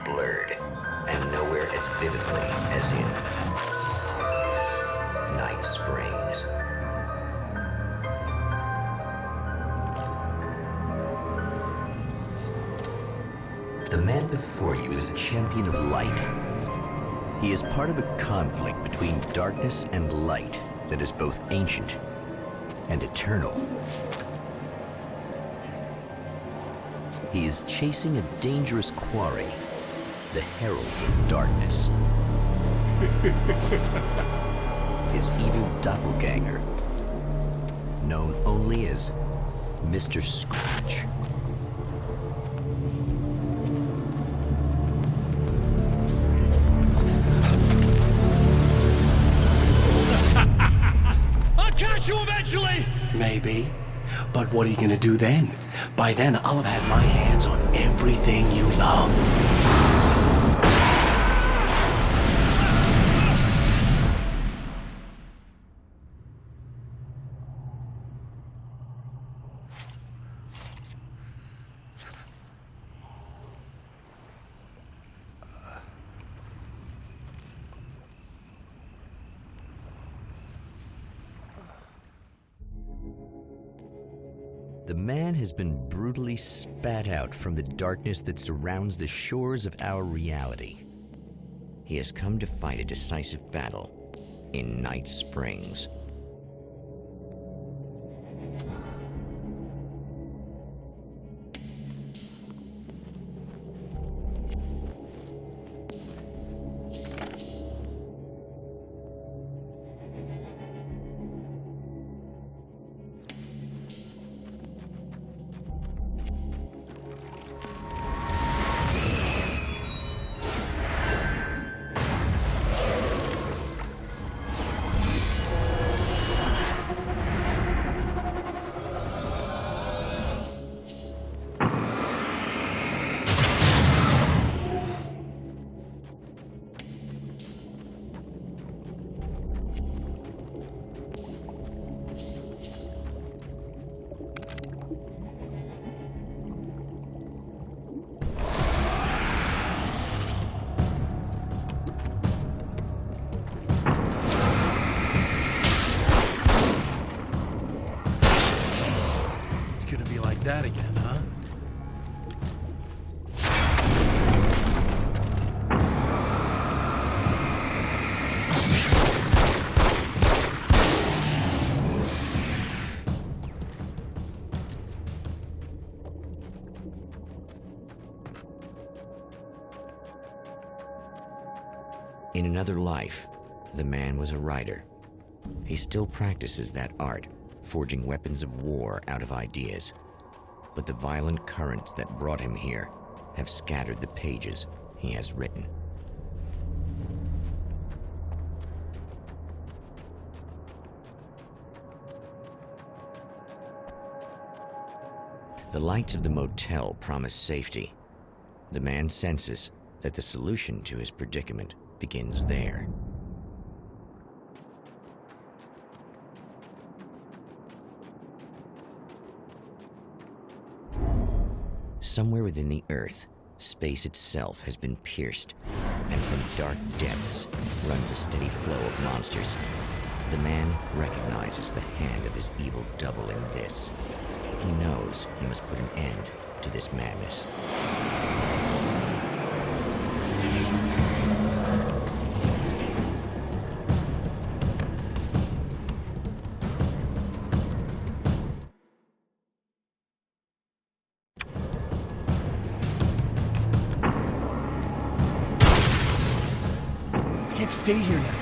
blurred, and nowhere as vividly as in Night Springs. The man before you is a champion of light. He is part of a conflict between darkness and light that is both ancient and eternal. He is chasing a dangerous quarry, the Herald of Darkness. His evil doppelganger, known only as Mr. Scratch. I'll catch you eventually! Maybe. But what are you gonna do then? By then, I'll have had my hands on everything you love. The man has been brutally spat out from the darkness that surrounds the shores of our reality. He has come to fight a decisive battle in Night Springs. That again, huh? In another life, the man was a writer. He still practices that art, forging weapons of war out of ideas. But the violent currents that brought him here have scattered the pages he has written. The lights of the motel promise safety. The man senses that the solution to his predicament begins there. Somewhere within the Earth, space itself has been pierced, and from dark depths runs a steady flow of monsters. The man recognizes the hand of his evil double in this. He knows he must put an end to this madness. I can't stay here now.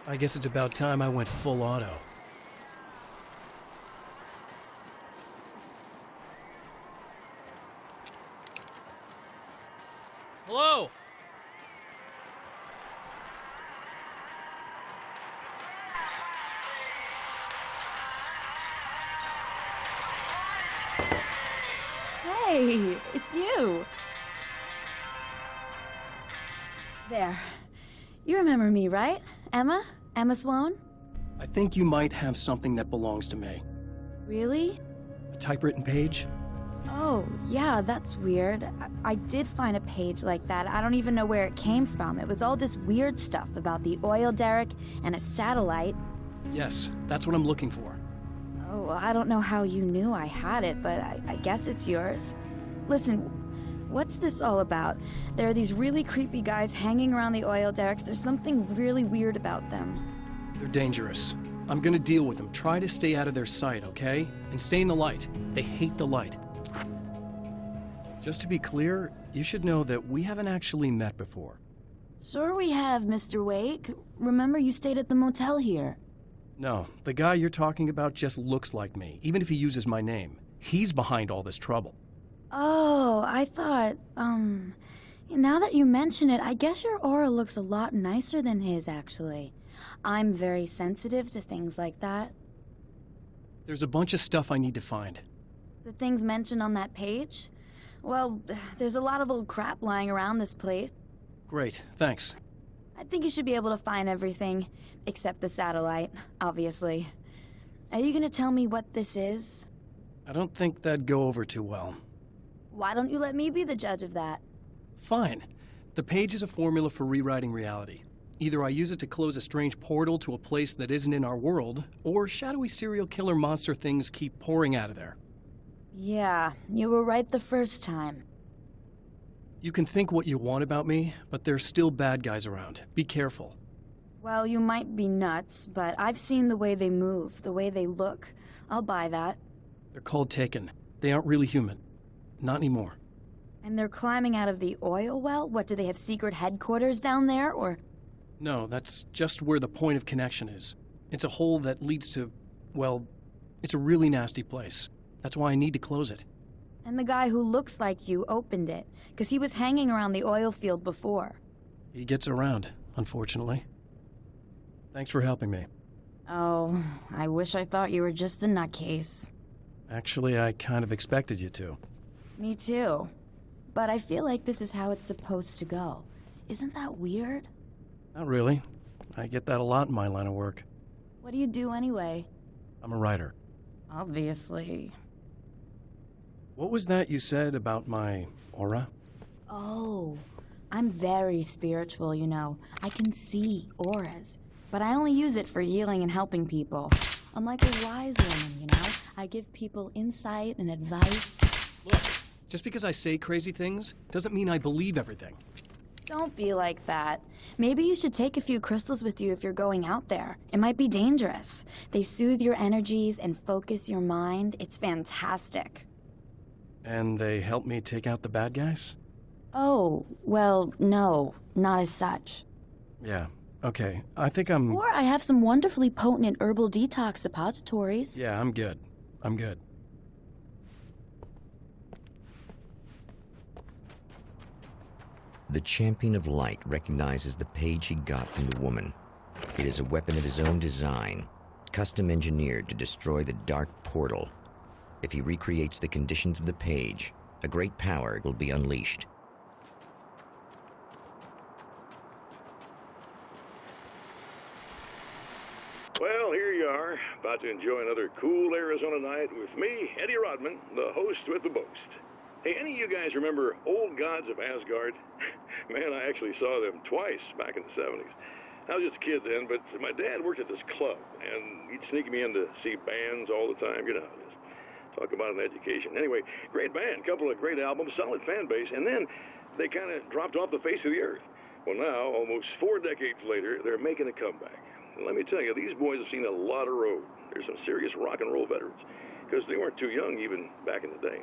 I guess it's about time I went full auto. Hello? Hey, it's you. There. You remember me, right? Emma? Emma Sloan? I think you might have something that belongs to me. Really? A typewritten page? Oh, yeah, that's weird. I did find a page like that. I don't even know where it came from. It was all this weird stuff about the oil derrick and a satellite. Yes, that's what I'm looking for. Oh, well, I don't know how you knew I had it, but I guess it's yours. Listen, what's this all about? There are these really creepy guys hanging around the oil derricks. There's something really weird about them. They're dangerous. I'm gonna deal with them. Try to stay out of their sight, okay? And stay in the light. They hate the light. Just to be clear, you should know that we haven't actually met before. Sure we have, Mr. Wake. Remember you stayed at the motel here. No, the guy you're talking about just looks like me, even if he uses my name. He's behind all this trouble. Oh, I thought, now that you mention it, I guess your aura looks a lot nicer than his, actually. I'm very sensitive to things like that. There's a bunch of stuff I need to find. The things mentioned on that page? Well, there's a lot of old crap lying around this place. Great, thanks. I think you should be able to find everything, except the satellite, obviously. Are you gonna tell me what this is? I don't think that'd go over too well. Why don't you let me be the judge of that? Fine. The page is a formula for rewriting reality. Either I use it to close a strange portal to a place that isn't in our world, or shadowy serial killer monster things keep pouring out of there. Yeah, you were right the first time. You can think what you want about me, but there's still bad guys around. Be careful. Well, you might be nuts, but I've seen the way they move, the way they look. I'll buy that. They're called Taken. They aren't really human. Not anymore. And they're climbing out of the oil well? What, do they have secret headquarters down there, or...? No, that's just where the point of connection is. It's a hole that leads to, well, it's a really nasty place. That's why I need to close it. And the guy who looks like you opened it, because he was hanging around the oil field before. He gets around, unfortunately. Thanks for helping me. Oh, I wish I thought you were just a nutcase. Actually, I kind of expected you to. Me too. But I feel like this is how it's supposed to go. Isn't that weird? Not really. I get that a lot in my line of work. What do you do anyway? I'm a writer. Obviously. What was that you said about my aura? Oh, I'm very spiritual, you know. I can see auras, but I only use it for healing and helping people. I'm like a wise woman, you know? I give people insight and advice. Look, just because I say crazy things doesn't mean I believe everything. Don't be like that. Maybe you should take a few crystals with you if you're going out there. It might be dangerous. They soothe your energies and focus your mind. It's fantastic. And they help me take out the bad guys? Oh, well, no, not as such. Yeah, okay. I think I'm... Or I have some wonderfully potent herbal detox suppositories. Yeah, I'm good. I'm good. The Champion of Light recognizes the page he got from the woman. It is a weapon of his own design, custom engineered to destroy the dark portal. If he recreates the conditions of the page, a great power will be unleashed. Well, here you are, about to enjoy another cool Arizona night with me, Eddie Rodman, the host with the boast. Hey, any of you guys remember Old Gods of Asgard? Man, I actually saw them twice back in the 70s. I was just a kid then, but my dad worked at this club, and he'd sneak me in to see bands all the time. You know how it is. Talk about an education. Anyway, great band, couple of great albums, solid fan base, and then they kind of dropped off the face of the earth. Well, now, almost 4 decades later, they're making a comeback. And let me tell you, these boys have seen a lot of road. They're some serious rock and roll veterans, because they weren't too young even back in the day.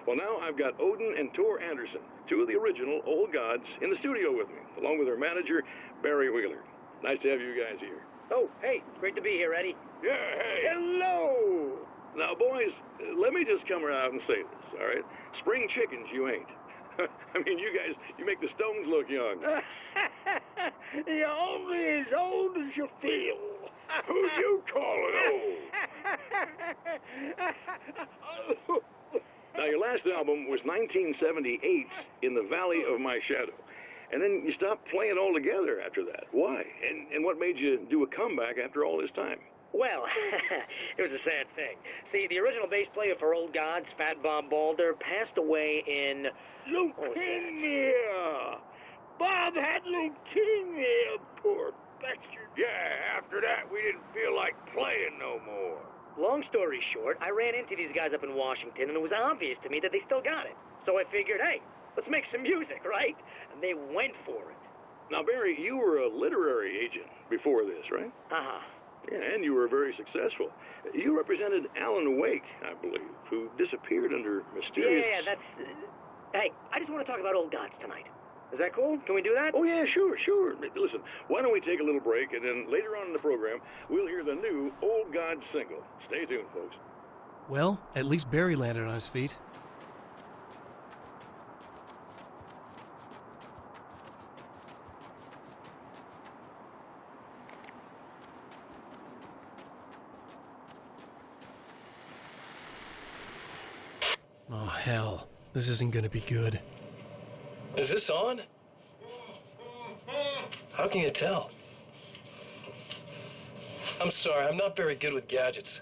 Well, now I've got Odin and Tor Anderson, 2 of the original Old Gods, in the studio with me, along with their manager, Barry Wheeler. Nice to have you guys here. Oh, hey, great to be here, Eddie. Yeah, hey. Hello! Now, boys, let me just come around and say this, all right? Spring chickens, you ain't. I mean, you guys, you make the Stones look young. You're only as old as you feel. Who you calling old? Now, your last album was 1978, In the Valley of My Shadow. And then you stopped playing altogether after that. Why? And what made you do a comeback after all this time? Well, it was a sad thing. See, the original bass player for Old Gods, Fat Bob Balder, passed away in... Leukemia! Bob had leukemia, poor bastard. Yeah, after that, we didn't feel like playing no more. Long story short, I ran into these guys up in Washington, and it was obvious to me that they still got it. So I figured, hey, let's make some music, right? And they went for it. Now, Barry, you were a literary agent before this, right? Uh-huh. Yeah, and you were very successful. You represented Alan Wake, I believe, who disappeared under mysterious... Yeah, that's... Hey, I just want to talk about Old Gods tonight. Is that cool? Can we do that? Oh, yeah, sure. Listen, why don't we take a little break, and then later on in the program, we'll hear the new Old Gods single. Stay tuned, folks. Well, at least Barry landed on his feet. Oh, hell. This isn't gonna be good. Is this on? How can you tell? I'm sorry, I'm not very good with gadgets.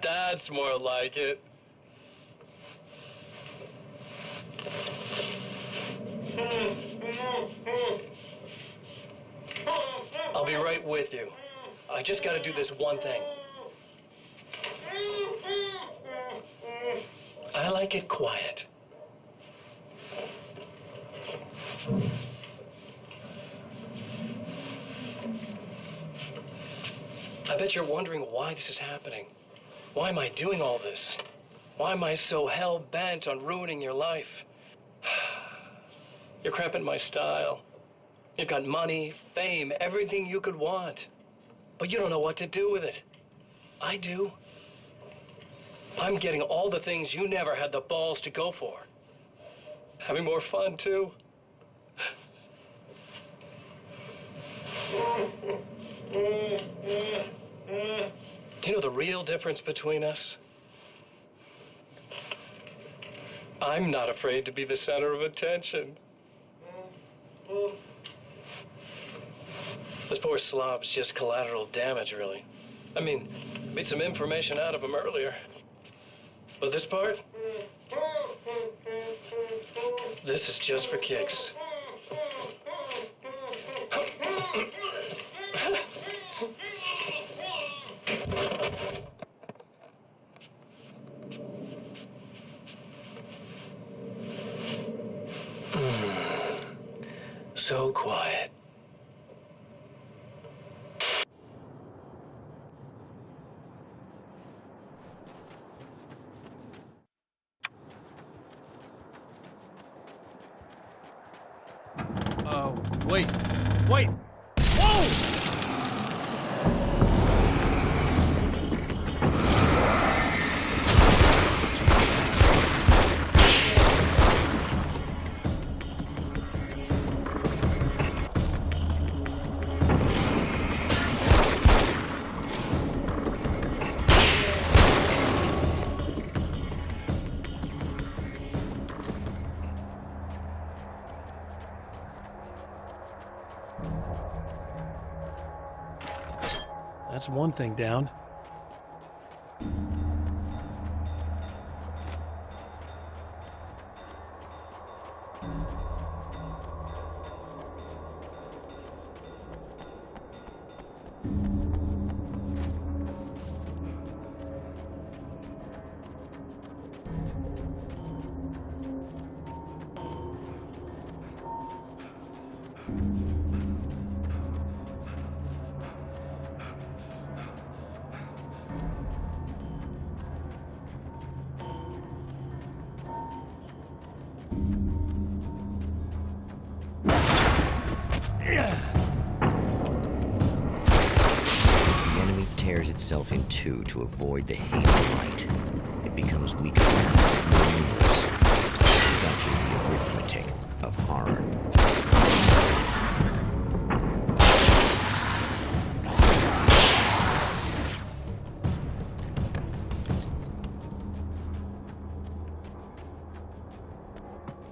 That's more like it. I'll be right with you. I just gotta do this one thing. I like it quiet. I bet you're wondering why this is happening. Why am I doing all this? Why am I so hell-bent on ruining your life? You're cramping my style. You've got money, fame, everything you could want. But you don't know what to do with it. I do. I'm getting all the things you never had the balls to go for. Having more fun, too. Do you know the real difference between us? I'm not afraid to be the center of attention. This poor slob's just collateral damage, really. I mean, made some information out of him earlier. But this part? This is just for kicks. So quiet. Wait. Wait! Whoa! That's one thing down. The enemy tears itself in two to avoid the hate of light. It becomes weaker, more numerous. Such is the arithmetic of horror.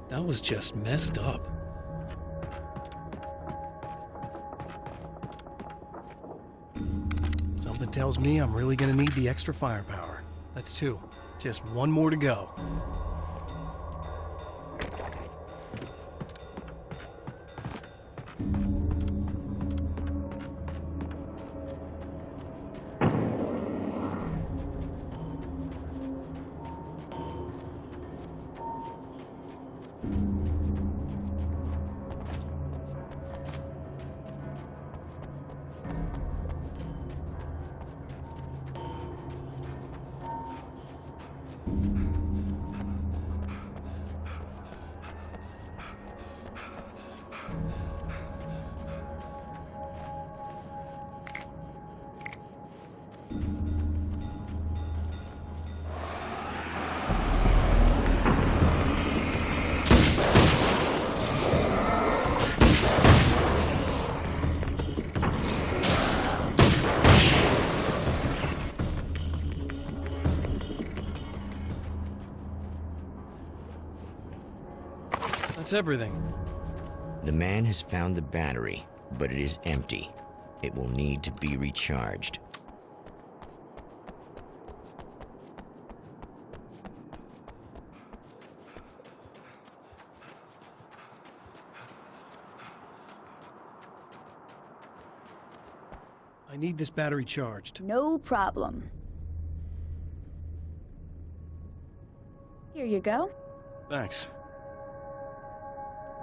That was just messed up. Something tells me I'm really gonna need the extra firepower. That's two. Just one more to go. That's everything. The man has found the battery, but it is empty. It will need to be recharged. I need this battery charged. No problem. Here you go. Thanks.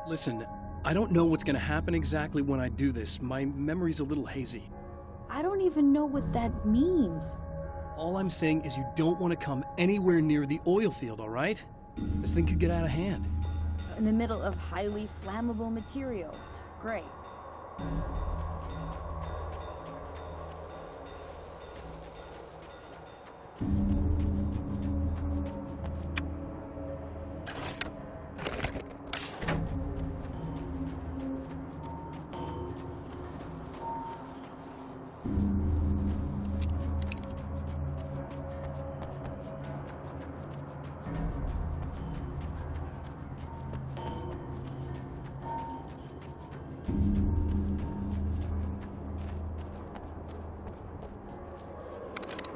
Listen, I don't know what's gonna happen exactly when I do this. My memory's a little hazy. I don't even know what that means. All I'm saying is you don't want to come anywhere near the oil field, all right? This thing could get out of hand. In the middle of highly flammable materials. Great.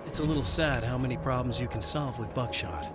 It's a little sad how many problems you can solve with buckshot.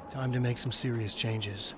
Time to make some serious changes.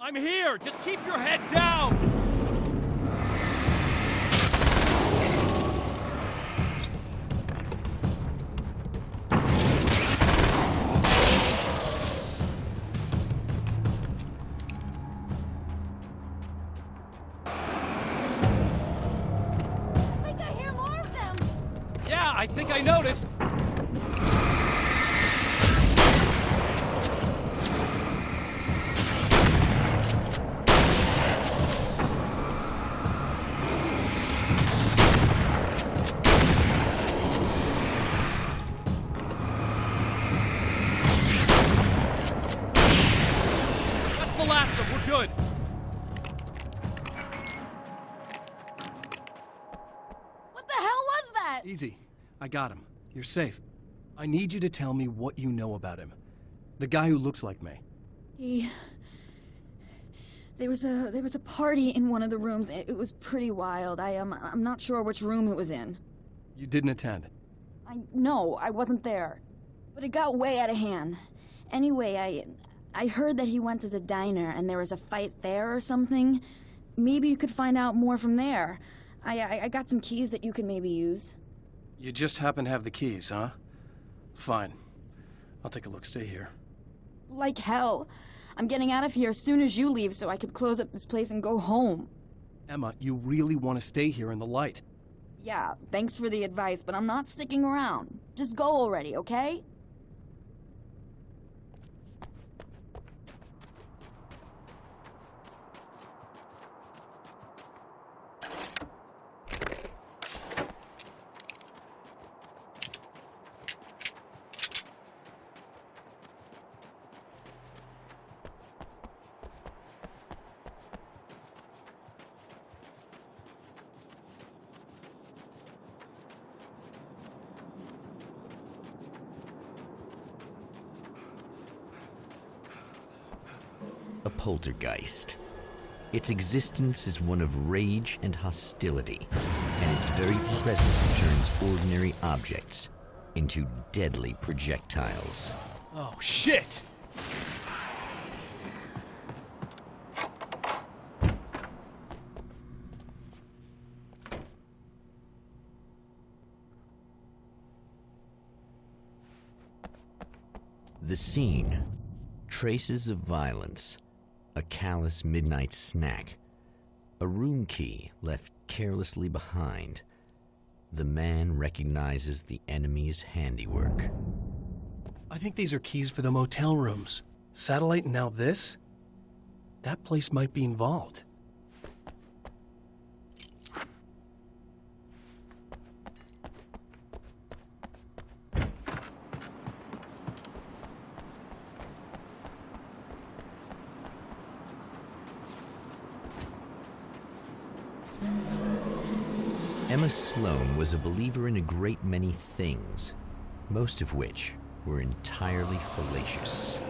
I'm here! Just keep your head down! I think I hear more of them! Yeah, I think I noticed. The last of them, we're good. What the hell was that? Easy. I got him. You're safe. I need you to tell me what you know about him. The guy who looks like me. There was a party in one of the rooms. It was pretty wild. I'm not sure which room it was in. You didn't attend. No, I wasn't there. But it got way out of hand. Anyway, I heard that he went to the diner and there was a fight there or something. Maybe you could find out more from there. I got some keys that you could maybe use. You just happen to have the keys, huh? Fine. I'll take a look. Stay here. Like hell. I'm getting out of here as soon as you leave so I could close up this place and go home. Emma, you really want to stay here in the light. Yeah, thanks for the advice, but I'm not sticking around. Just go already, okay? A poltergeist. Its existence is one of rage and hostility, and its very presence turns ordinary objects into deadly projectiles. Oh, shit! The scene. Traces of violence. A callous midnight snack. A room key left carelessly behind. The man recognizes the enemy's handiwork. I think these are keys for the motel rooms. Satellite and now this? That place might be involved. Emma Sloan was a believer in a great many things, most of which were entirely fallacious.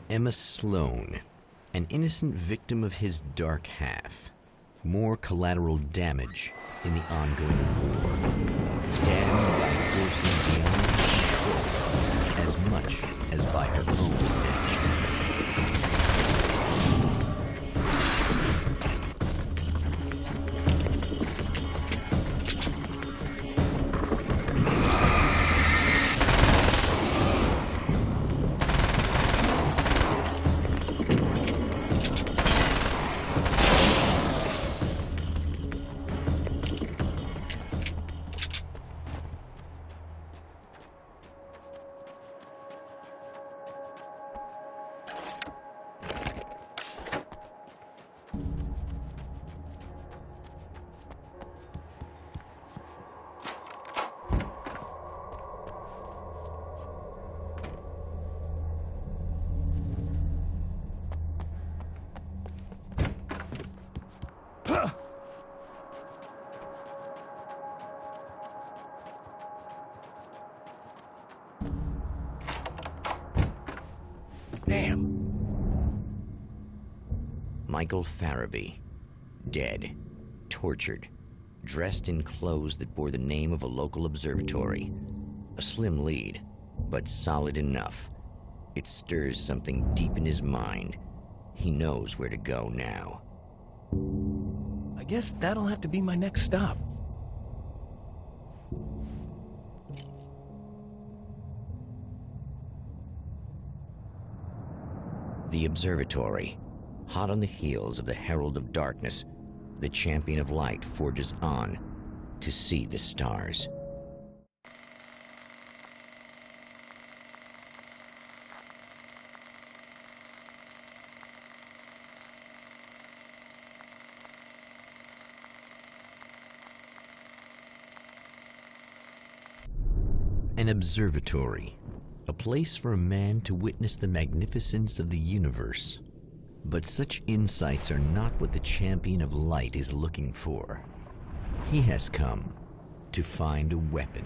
Emma Sloan, an innocent victim of his dark half. More collateral damage in the ongoing war. Damned by forces beyond her control, as much as by her own actions. Michael Farabee, dead, tortured, dressed in clothes that bore the name of a local observatory. A slim lead, but solid enough. It stirs something deep in his mind. He knows where to go now. I guess that'll have to be my next stop. The observatory. Hot on the heels of the Herald of Darkness, the Champion of Light forges on to see the stars. An observatory, a place for a man to witness the magnificence of the universe. But such insights are not what the Champion of Light is looking for. He has come to find a weapon.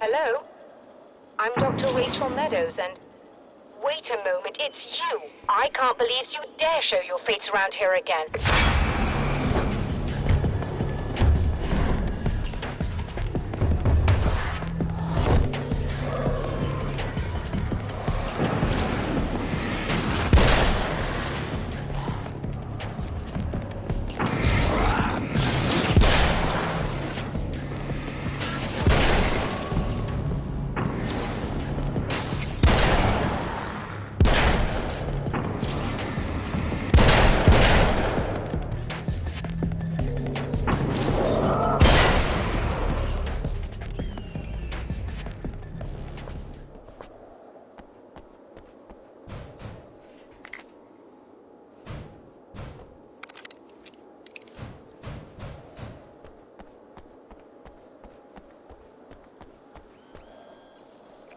Hello? I'm Dr. Rachel Meadows, and... Wait a moment, it's you! I can't believe you dare show your face around here again.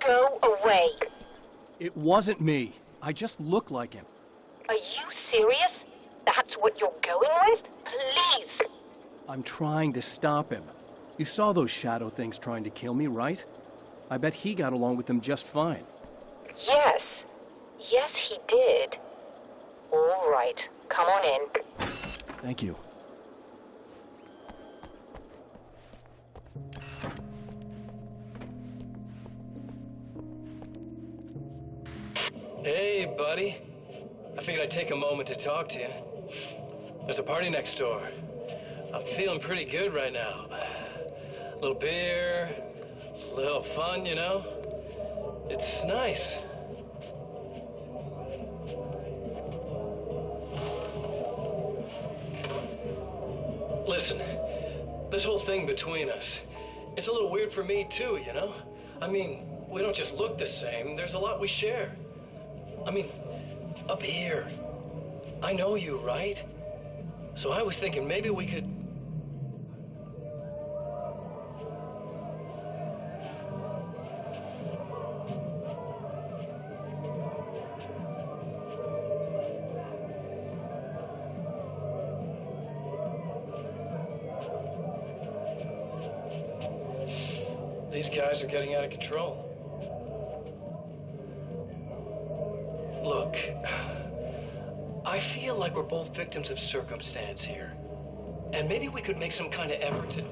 go away. It wasn't me. I just look like him. Are you serious? That's what you're going with? Please. I'm trying to stop him. You saw those shadow things trying to kill me, right? I bet he got along with them just fine. Yes. Yes, he did. All right. Come on in. Thank you. Hey, buddy. I figured I'd take a moment to talk to you. There's a party next door. I'm feeling pretty good right now. A little beer, a little fun, you know? It's nice. Listen, this whole thing between us, it's a little weird for me too, you know? I mean, we don't just look the same, there's a lot we share. I mean, up here, I know you, right? So I was thinking maybe we could... These guys are getting out of control. Look, I feel like we're both victims of circumstance here. And maybe we could make some kind of effort to...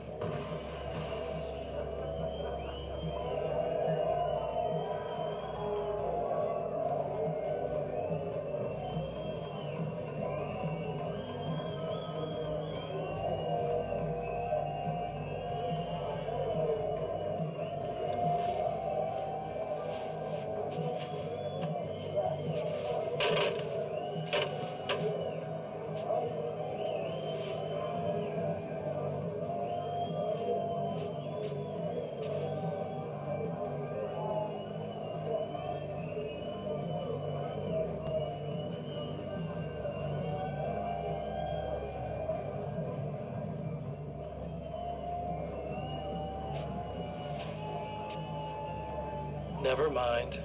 Never mind.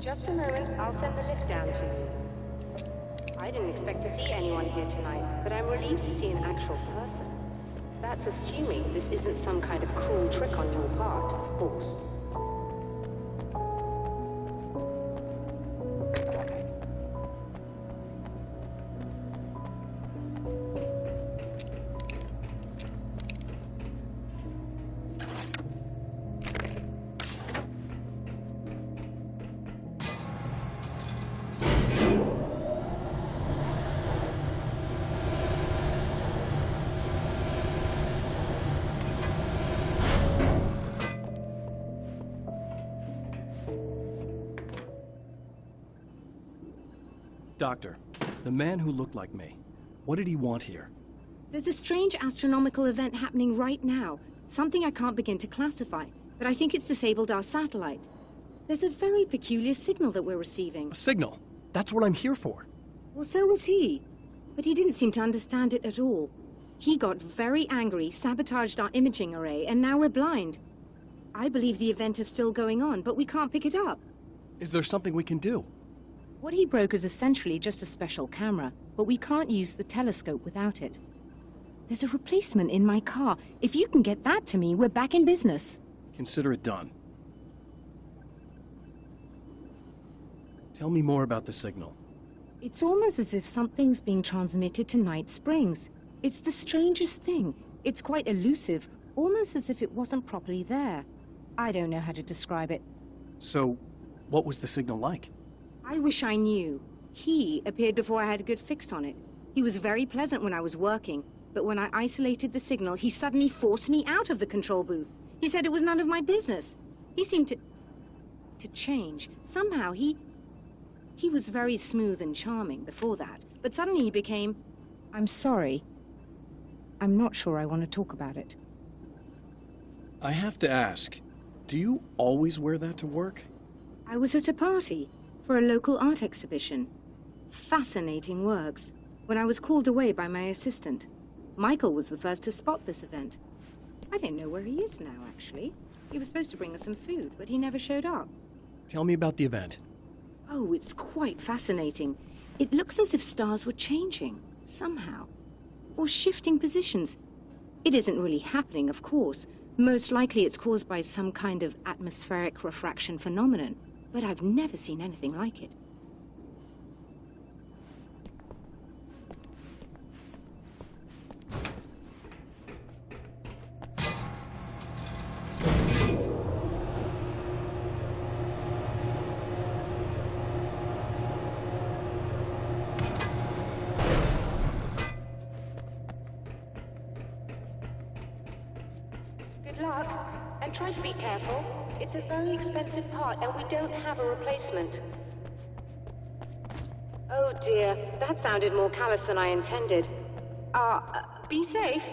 Just a moment, I'll send the lift down to you. I didn't expect to see anyone here tonight, but I'm relieved to see an actual person. That's assuming this isn't some kind of cruel trick on your part, of course. Doctor, the man who looked like me, what did he want here? There's a strange astronomical event happening right now. Something I can't begin to classify, but I think it's disabled our satellite. There's a very peculiar signal that we're receiving. A signal? That's what I'm here for. Well, so was he. But he didn't seem to understand it at all. He got very angry, sabotaged our imaging array, and now we're blind. I believe the event is still going on, but we can't pick it up. Is there something we can do? What he broke is essentially just a special camera, but we can't use the telescope without it. There's a replacement in my car. If you can get that to me, we're back in business. Consider it done. Tell me more about the signal. It's almost as if something's being transmitted to Night Springs. It's the strangest thing. It's quite elusive, almost as if it wasn't properly there. I don't know how to describe it. So, what was the signal like? I wish I knew. He appeared before I had a good fix on it. He was very pleasant when I was working, But when I isolated the signal, he suddenly forced me out of the control booth. He said it was none of my business. He seemed to change. Somehow he was very smooth and charming before that. But suddenly he became, I'm sorry. I'm not sure I want to talk about it. I have to ask, do you always wear that to work? I was at a party for a local art exhibition. Fascinating works. When I was called away by my assistant. Michael was the first to spot this event. I don't know where he is now, actually. He was supposed to bring us some food, but he never showed up. Tell me about the event. Oh, it's quite fascinating. It looks as if stars were changing, somehow. Or shifting positions. It isn't really happening, of course. Most likely it's caused by some kind of atmospheric refraction phenomenon. But I've never seen anything like it. Good luck, and try to be careful. It's a very expensive part, and we don't have a replacement. Oh dear, that sounded more callous than I intended. Be safe.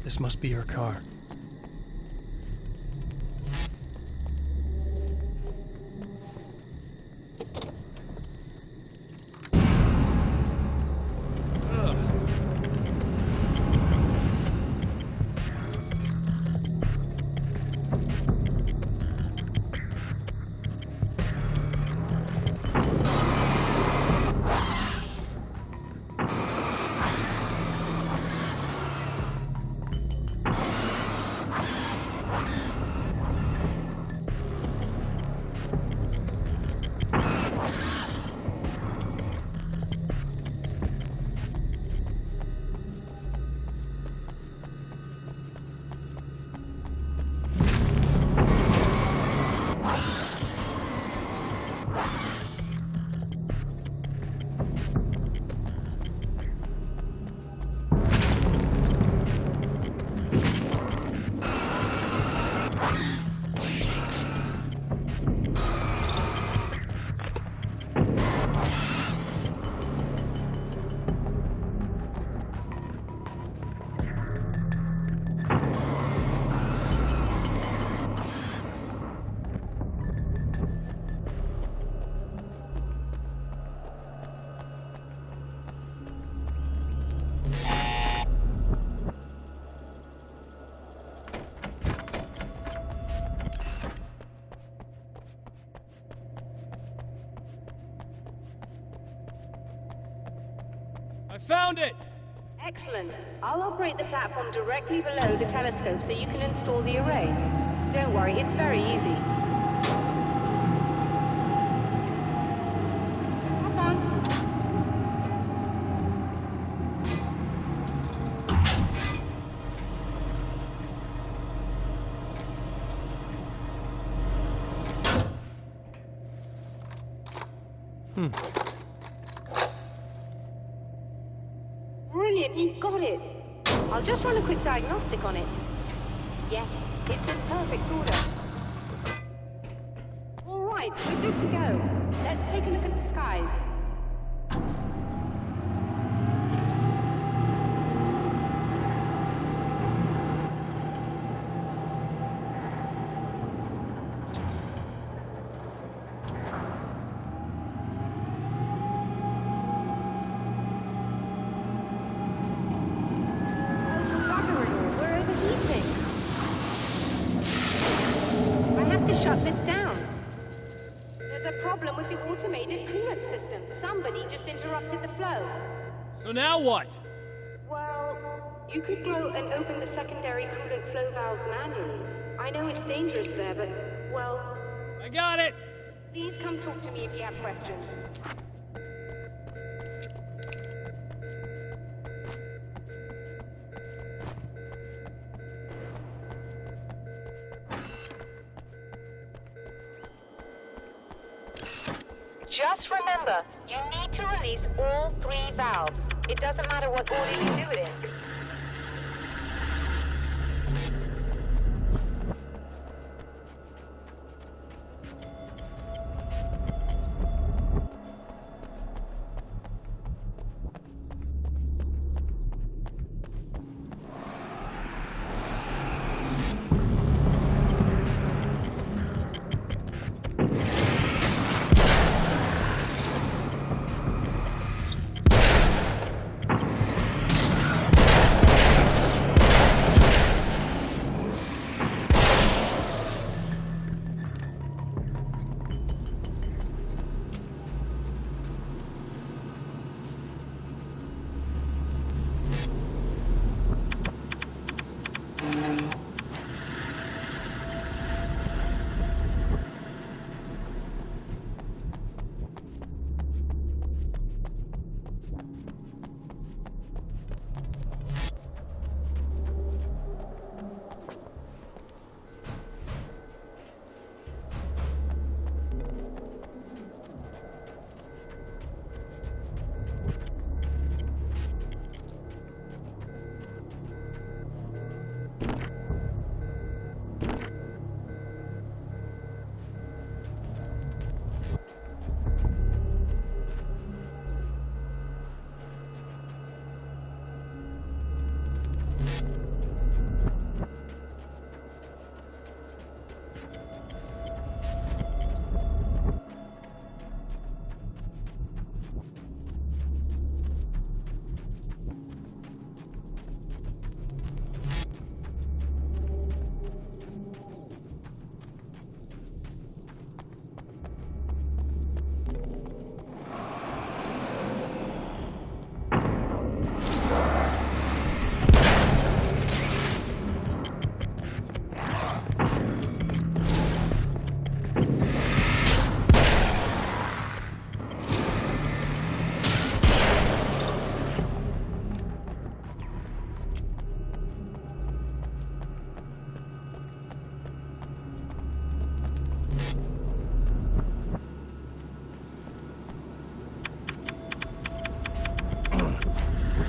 This must be your car. Found it! Excellent. I'll operate the platform directly below the telescope so you can install the array. Don't worry, it's very easy. Hop on. Brilliant, you got it. I'll just run a quick diagnostic on it. Yes, it's in perfect order. All right, we're good to go. Let's take a look at the skies. Shut this down. There's a problem with the automated coolant system. Somebody just interrupted the flow. So now what? Well, you could go and open the secondary coolant flow valves manually. I know it's dangerous there, but, well... I got it! Please come talk to me if you have questions. Just remember, you need to release all 3 valves. It doesn't matter what order you do it in.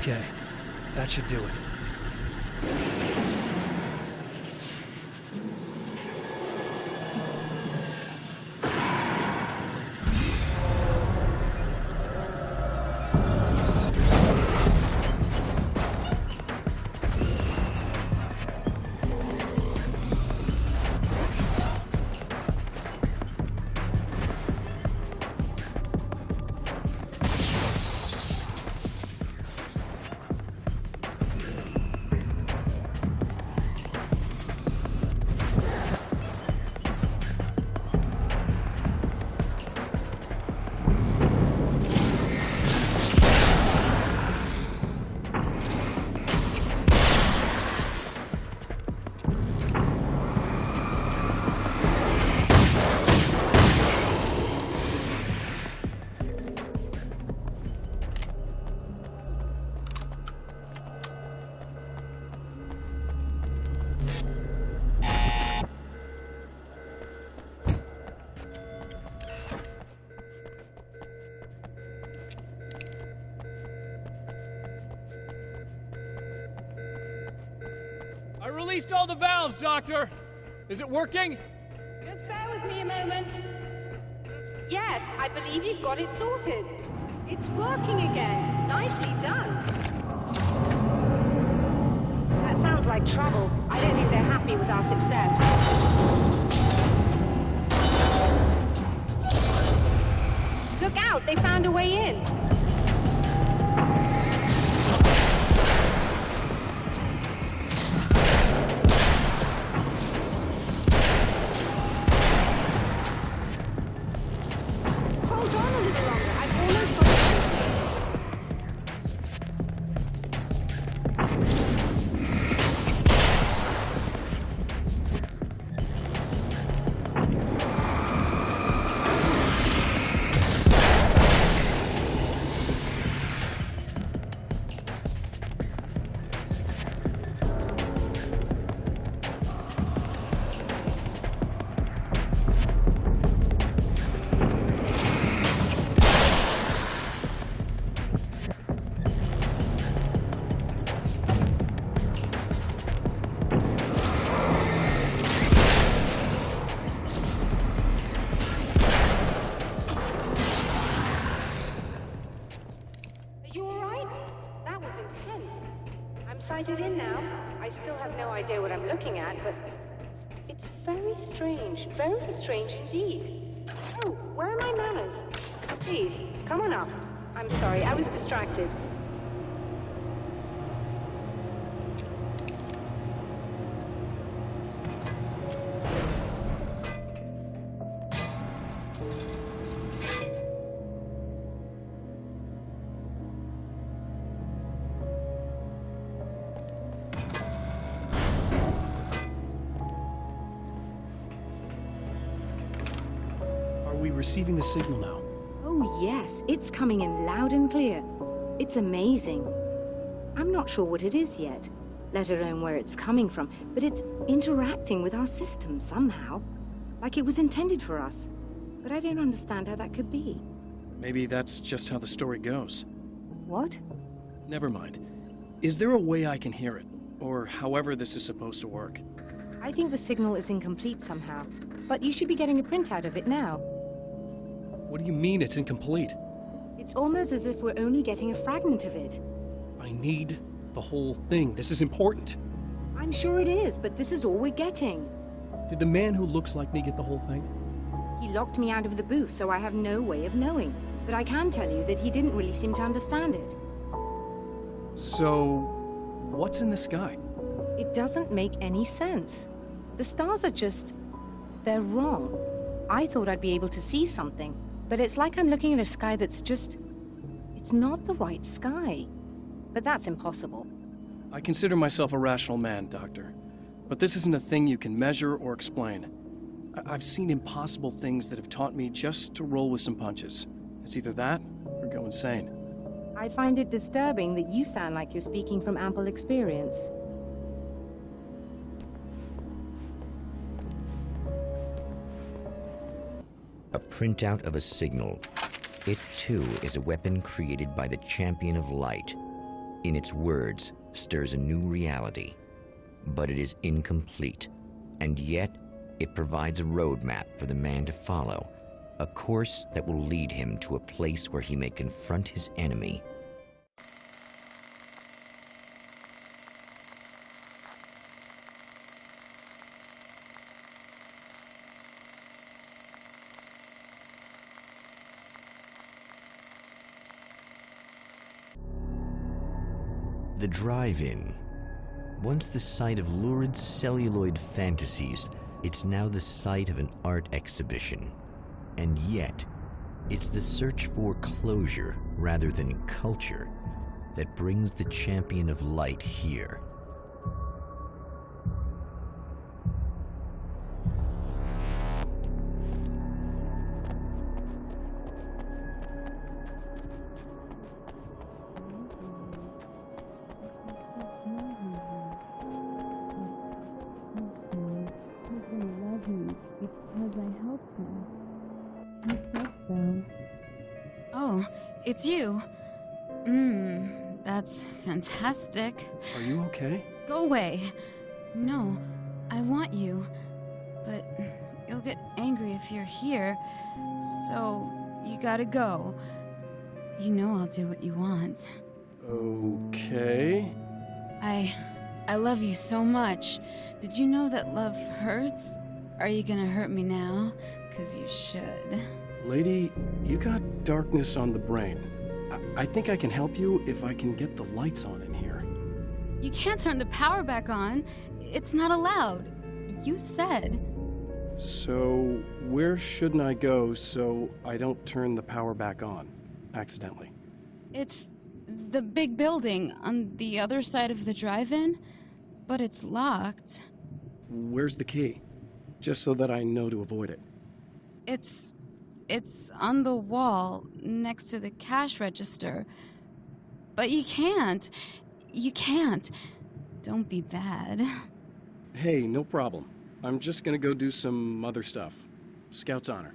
Okay, that should do it. I released all the valves, Doctor! Is it working? Just bear with me a moment. Yes, I believe you've got it sorted. It's working again. Nicely done. That sounds like trouble. I don't think they're happy with our success. Look out! They found a way in. idea what I'm looking at, but it's very strange indeed. Oh, where are my manners? Please, come on up. I'm sorry, I was distracted. Are we receiving the signal now? Oh, yes, it's coming in loud and clear. It's amazing. I'm not sure what it is yet, let alone where it's coming from, but it's interacting with our system somehow, like it was intended for us. But I don't understand how that could be. Maybe that's just how the story goes. What? Never mind. Is there a way I can hear it? Or however this is supposed to work? I think the signal is incomplete somehow, but you should be getting a printout of it now. What do you mean it's incomplete? It's almost as if we're only getting a fragment of it. I need the whole thing. This is important. I'm sure it is, but this is all we're getting. Did the man who looks like me get the whole thing? He locked me out of the booth, so I have no way of knowing. But I can tell you that he didn't really seem to understand it. So, what's in the sky? It doesn't make any sense. The stars are just... they're wrong. I thought I'd be able to see something, but it's like I'm looking at a sky that's just... it's not the right sky. But that's impossible. I consider myself a rational man, Doctor. But this isn't a thing you can measure or explain. I've seen impossible things that have taught me just to roll with some punches. It's either that, or go insane. I find it disturbing that you sound like you're speaking from ample experience. A printout of a signal. It, too, is a weapon created by the Champion of Light. In its words, stirs a new reality. But it is incomplete, and yet it provides a roadmap for the man to follow, a course that will lead him to a place where he may confront his enemy. The drive-in. Once the site of lurid celluloid fantasies, it's now the site of an art exhibition. And yet, it's the search for closure rather than culture that brings the Champion of Light here. Oh, it's you. That's fantastic. Are you okay? Go away. No, I want you. But you'll get angry if you're here. So, you gotta go. You know I'll do what you want. Okay. I love you so much. Did you know that love hurts? Are you gonna hurt me now? 'Cause you should. Lady, you got darkness on the brain. I think I can help you if I can get the lights on in here. You can't turn the power back on. It's not allowed. You said. So, where shouldn't I go so I don't turn the power back on accidentally? It's the big building on the other side of the drive-in, but it's locked. Where's the key? Just so that I know to avoid it. It's on the wall next to the cash register. But you can't. You can't. Don't be bad. Hey, no problem. I'm just gonna go do some other stuff. Scout's honor.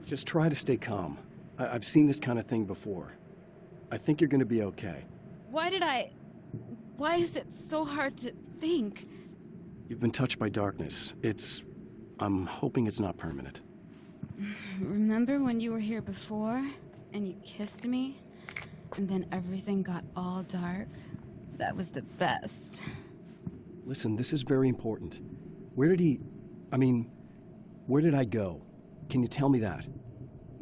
Just try to stay calm. I've seen this kind of thing before. I think you're gonna be okay. Why is it so hard to think? You've been touched by darkness. I'm hoping it's not permanent. Remember when you were here before and you kissed me? And then everything got all dark. That was the best. Listen, this is very important. Where did I go? Can you tell me that?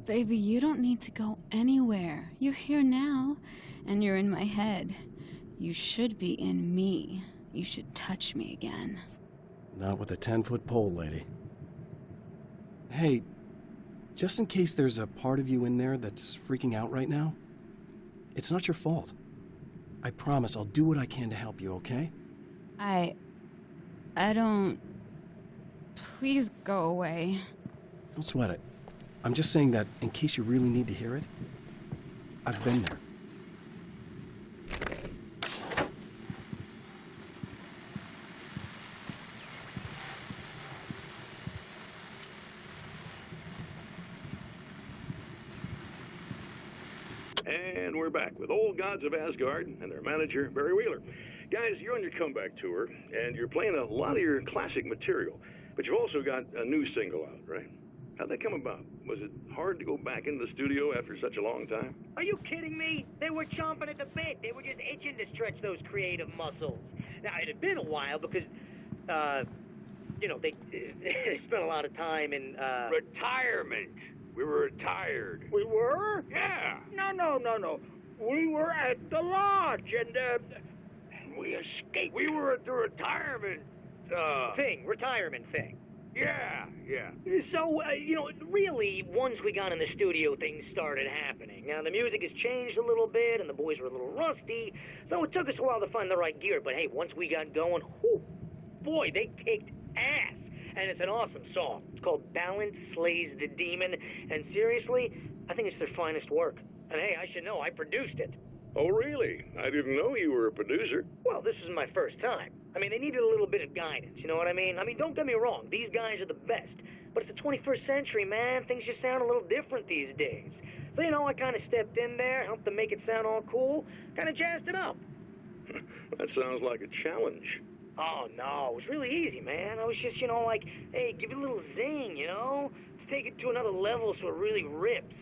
Baby, you don't need to go anywhere. You're here now, and you're in my head. You should be in me. You should touch me again. Not with a 10-foot pole, lady. Hey, just in case there's a part of you in there that's freaking out right now, it's not your fault. I promise I'll do what I can to help you, okay? I don't... Please go away. Don't sweat it. I'm just saying that in case you really need to hear it, I've been there. And we're back with Old Gods of Asgard and their manager, Barry Wheeler. Guys, you're on your comeback tour, and you're playing a lot of your classic material, but you've also got a new single out, right? How'd that come about? Was it hard to go back into the studio after such a long time? Are you kidding me? They were chomping at the bit. They were just itching to stretch those creative muscles. Now, it had been a while because, they spent a lot of time in, Retirement. We were retired. We were? Yeah. No. We were at the lodge, and we escaped. We were at the retirement, retirement thing. Yeah. So, really, once we got in the studio, things started happening. Now, the music has changed a little bit, and the boys were a little rusty, so it took us a while to find the right gear. But hey, once we got going, boy, they kicked ass. And it's an awesome song. It's called Balance Slays the Demon, and seriously, I think it's their finest work. And hey, I should know, I produced it. Oh, really? I didn't know you were a producer. Well, this was my first time. I mean, they needed a little bit of guidance, you know what I mean? I mean, don't get me wrong, these guys are the best. But it's the 21st century, man. Things just sound a little different these days. So, I kind of stepped in there, helped them make it sound all cool, kind of jazzed it up. That sounds like a challenge. Oh, no, it was really easy, man. I was just, hey, give it a little zing, Let's take it to another level so it really rips.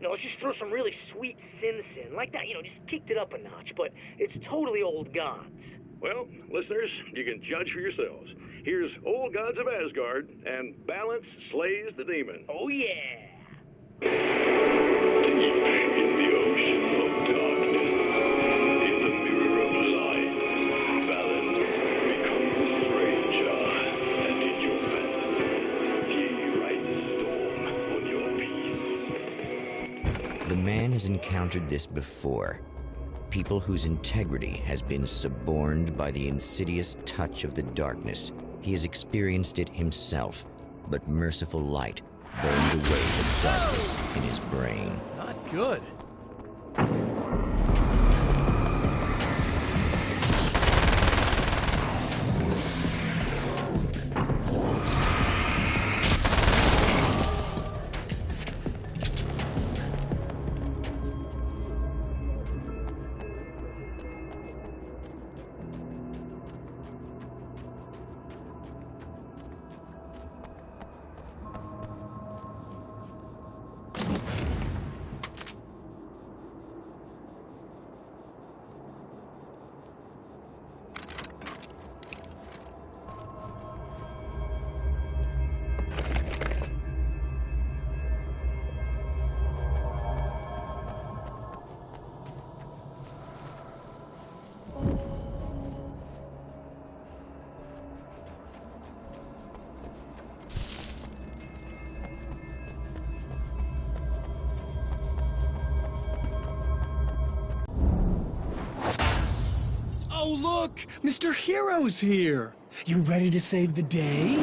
Let's just throw some really sweet synths in. Like that, just kicked it up a notch. But it's totally Old Gods. Well, listeners, you can judge for yourselves. Here's Old Gods of Asgard and Balance Slays the Demon. Oh, yeah. Deep in the ocean of darkness, in the mirror of light, Balance becomes a stranger, and in your fantasies, he rides a storm on your peace. The man has encountered this before. People whose integrity has been suborned by the insidious touch of the darkness. He has experienced it himself, but merciful light burned away the darkness in his brain. Not good. Oh, look! Mr. Hero's here! You ready to save the day?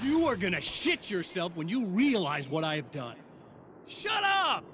You are gonna shit yourself when you realize what I have done. Shut up!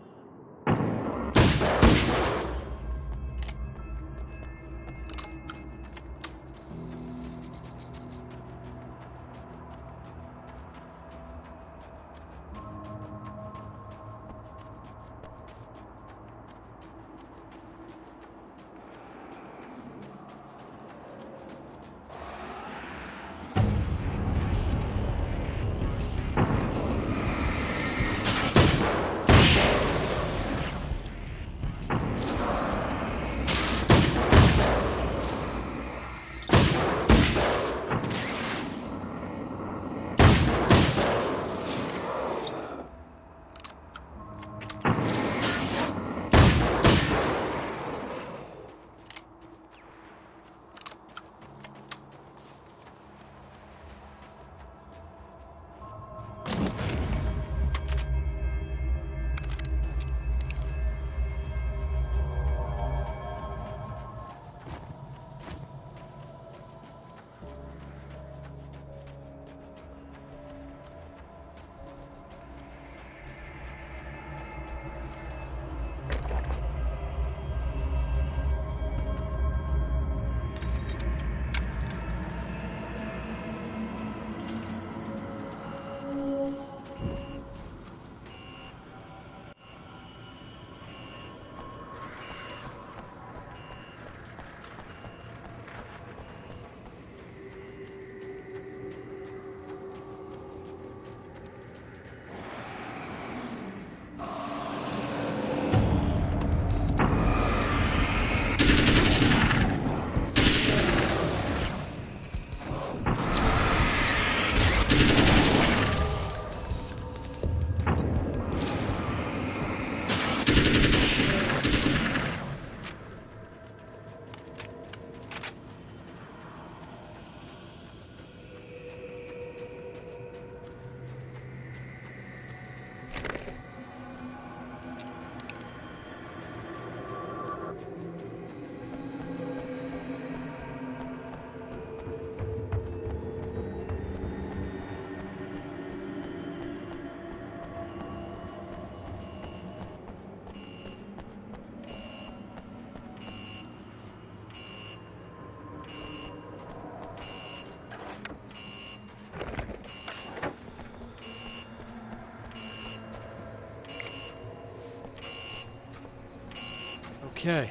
Okay,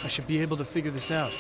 I should be able to figure this out.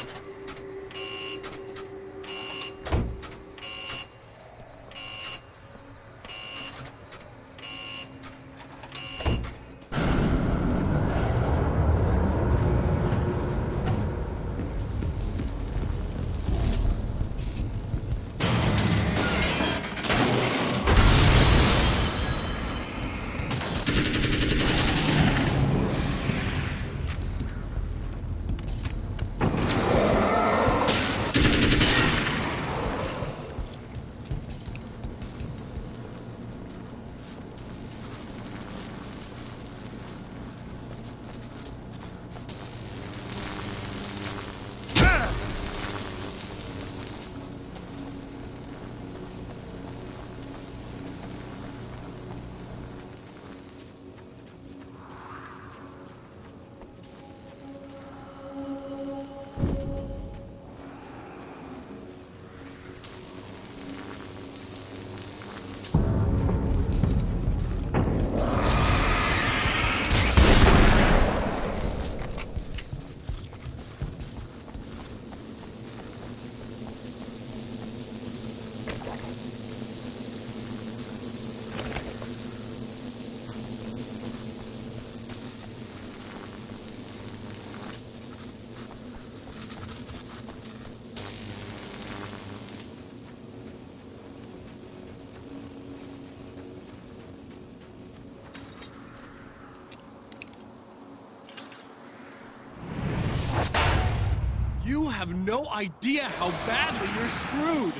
You have no idea how badly you're screwed!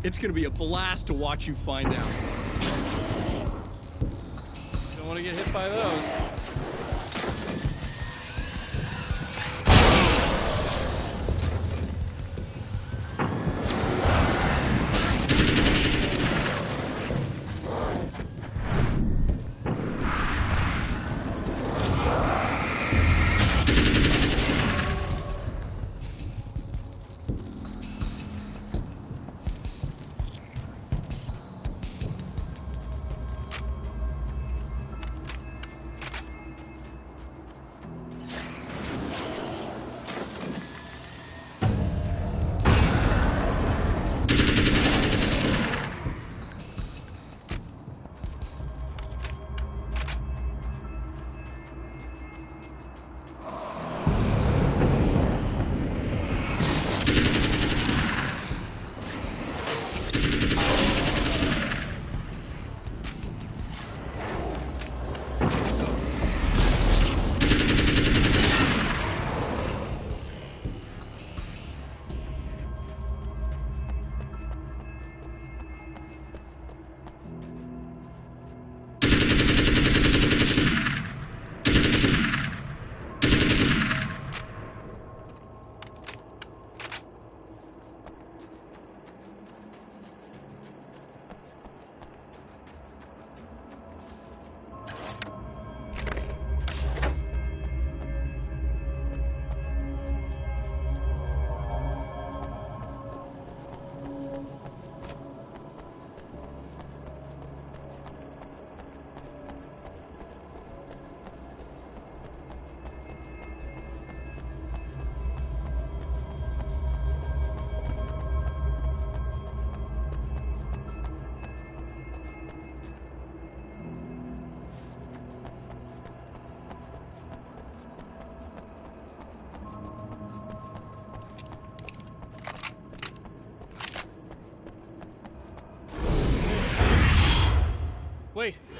It's gonna be a blast to watch you find out. Don't want to get hit by those.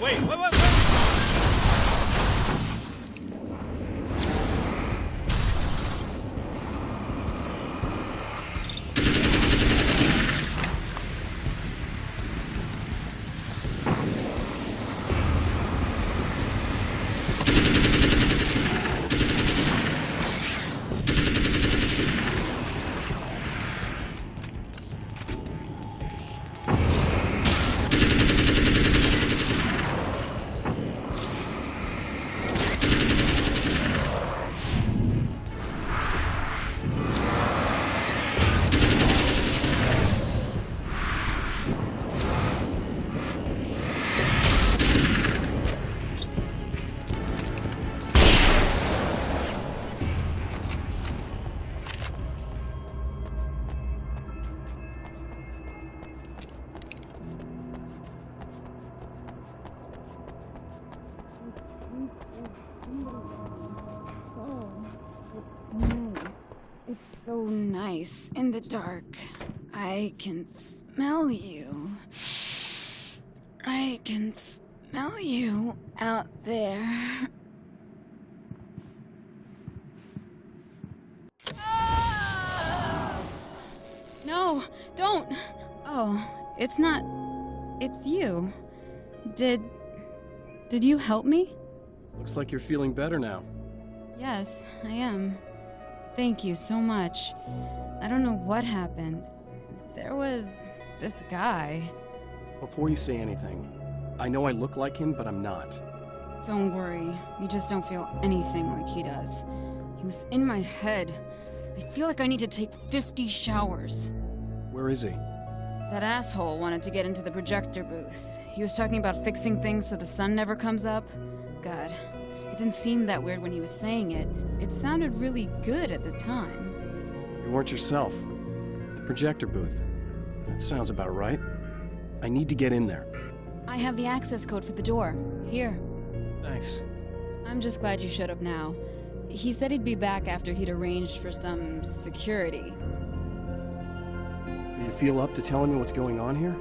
Wait. So nice in the dark. I can smell you. I can smell you out there. No, don't. Oh, it's not. It's you. Did you help me? Looks like you're feeling better now. Yes, I am. Thank you so much. I don't know what happened. There was this guy. Before you say anything, I know I look like him, but I'm not. Don't worry. You just don't feel anything like he does. He was in my head. I feel like I need to take 50 showers. Where is he? That asshole wanted to get into the projector booth. He was talking about fixing things so the sun never comes up. God, it didn't seem that weird when he was saying it. It sounded really good at the time. You weren't yourself. The projector booth. That sounds about right. I need to get in there. I have the access code for the door. Here. Thanks. I'm just glad you showed up now. He said he'd be back after he'd arranged for some security. Do you feel up to telling me what's going on here?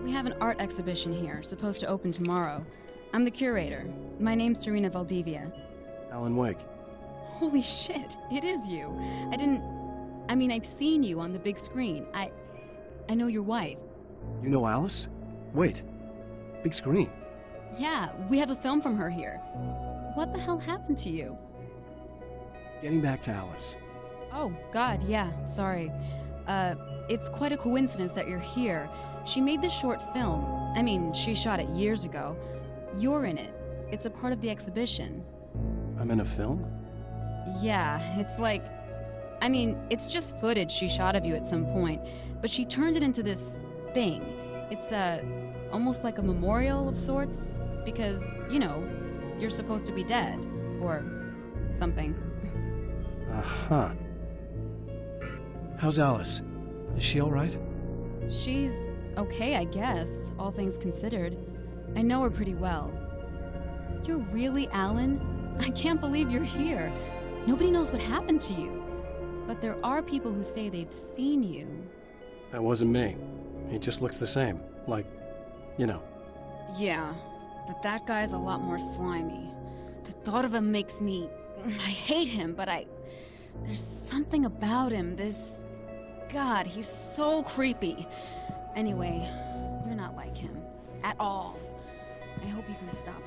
We have an art exhibition here, supposed to open tomorrow. I'm the curator. My name's Serena Valdivia. Alan Wake. Holy shit, it is you. I've seen you on the big screen. I know your wife. You know Alice? Wait. Big screen. Yeah, we have a film from her here. What the hell happened to you? Getting back to Alice. Oh, God, yeah, sorry. It's quite a coincidence that you're here. She made this short film. She shot it years ago. You're in it. It's a part of the exhibition. I'm in a film? Yeah, it's just footage she shot of you at some point, but she turned it into this thing. It's almost like a memorial of sorts, because, you're supposed to be dead, or something. Uh-huh. How's Alice? Is she all right? She's okay, I guess, all things considered. I know her pretty well. You're really Alan? I can't believe you're here. Nobody knows what happened to you. But there are people who say they've seen you. That wasn't me. He just looks the same. Like, Yeah, but that guy's a lot more slimy. The thought of him makes me... I hate him, but there's something about him, God, he's so creepy. Anyway, you're not like him. At all. I hope you can stop him.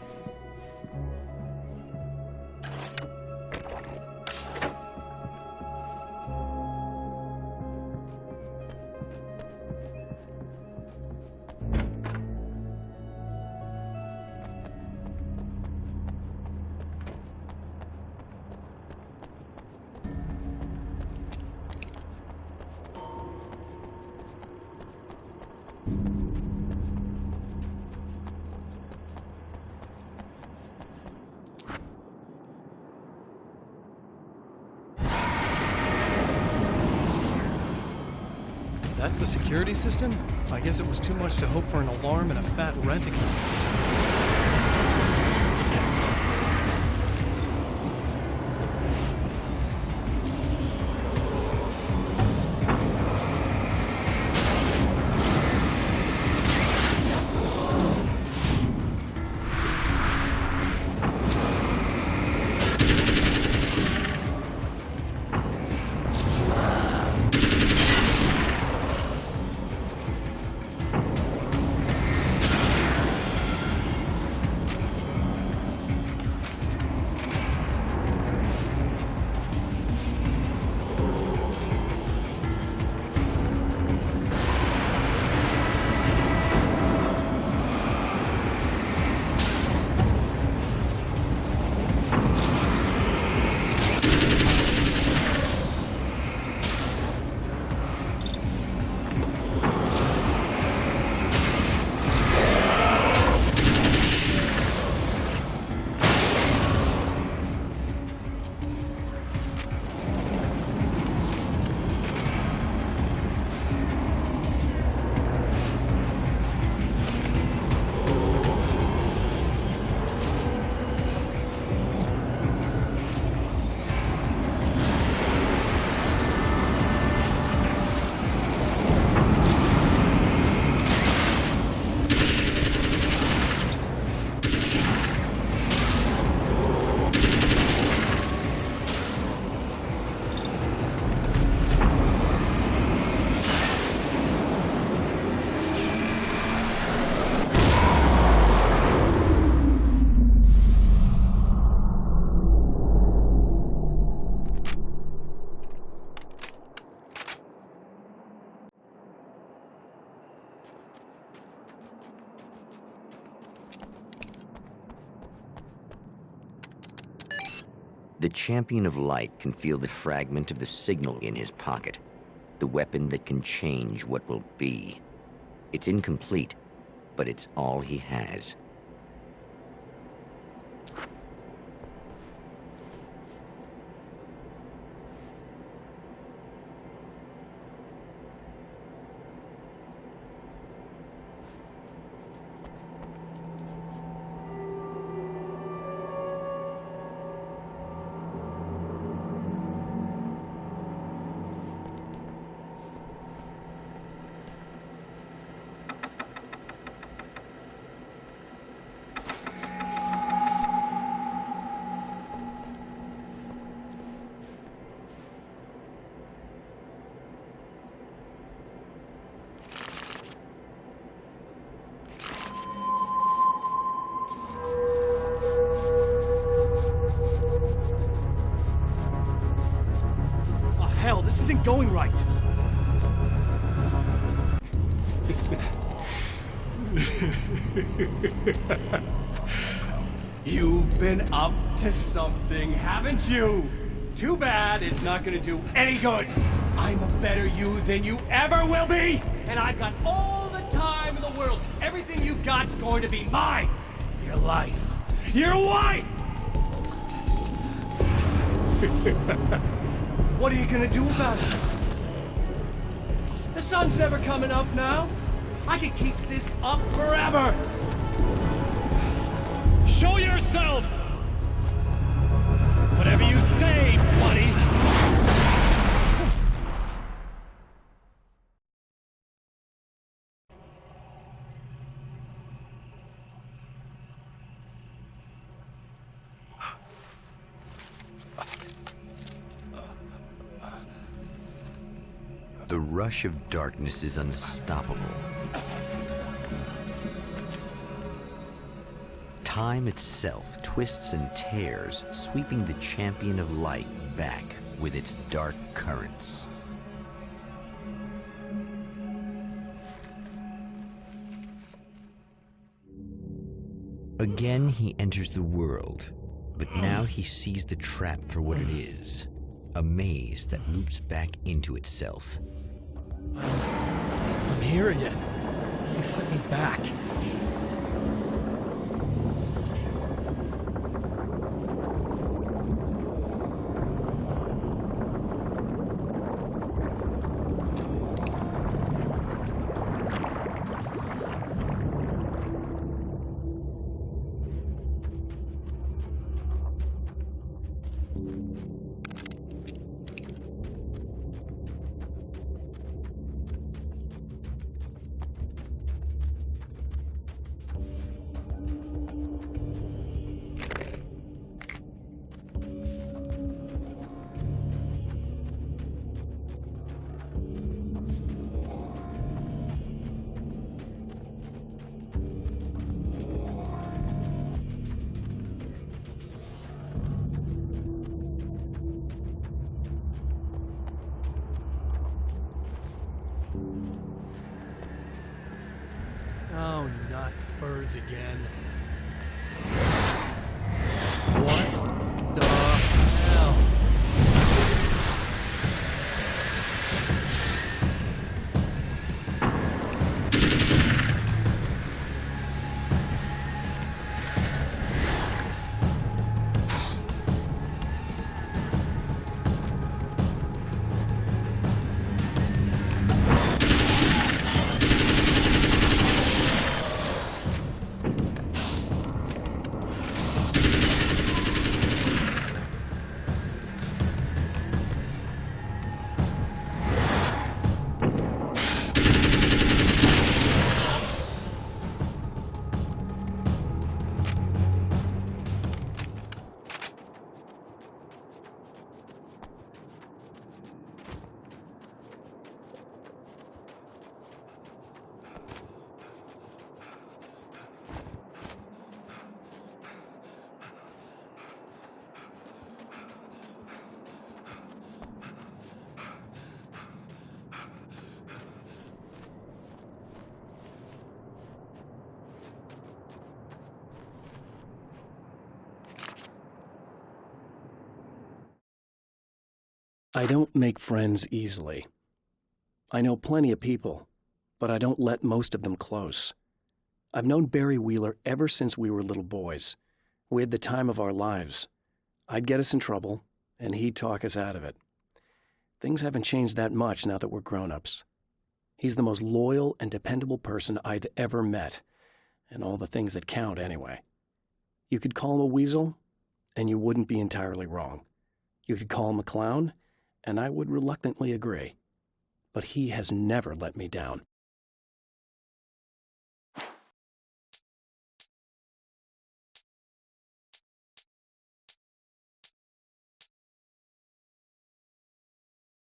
That's the security system? I guess it was too much to hope for an alarm and a fat renting. The Champion of Light can feel the fragment of the signal in his pocket, the weapon that can change what will be. It's incomplete, but it's all he has. Hell, this isn't going right. You've been up to something, haven't you? Too bad it's not gonna do any good. I'm a better you than you ever will be, and I've got all the time in the world. Everything you've got's going to be mine. Your life. Your wife! What are you gonna do about it? The sun's never coming up now. I can keep this up forever. Show yourself! Whatever you say, buddy! The rush of darkness is unstoppable. Time itself twists and tears, sweeping the Champion of Light back with its dark currents. Again, he enters the world, but now he sees the trap for what it is. A maze that loops back into itself. I'm here again. They sent me back. Oh, not birds again. What the hell? I don't make friends easily. I know plenty of people, but I don't let most of them close. I've known Barry Wheeler ever since we were little boys. We had the time of our lives. I'd get us in trouble, and he'd talk us out of it. Things haven't changed that much now that we're grown-ups. He's the most loyal and dependable person I've ever met, and all the things that count anyway. You could call him a weasel, and you wouldn't be entirely wrong. You could call him a clown, and I would reluctantly agree. But he has never let me down.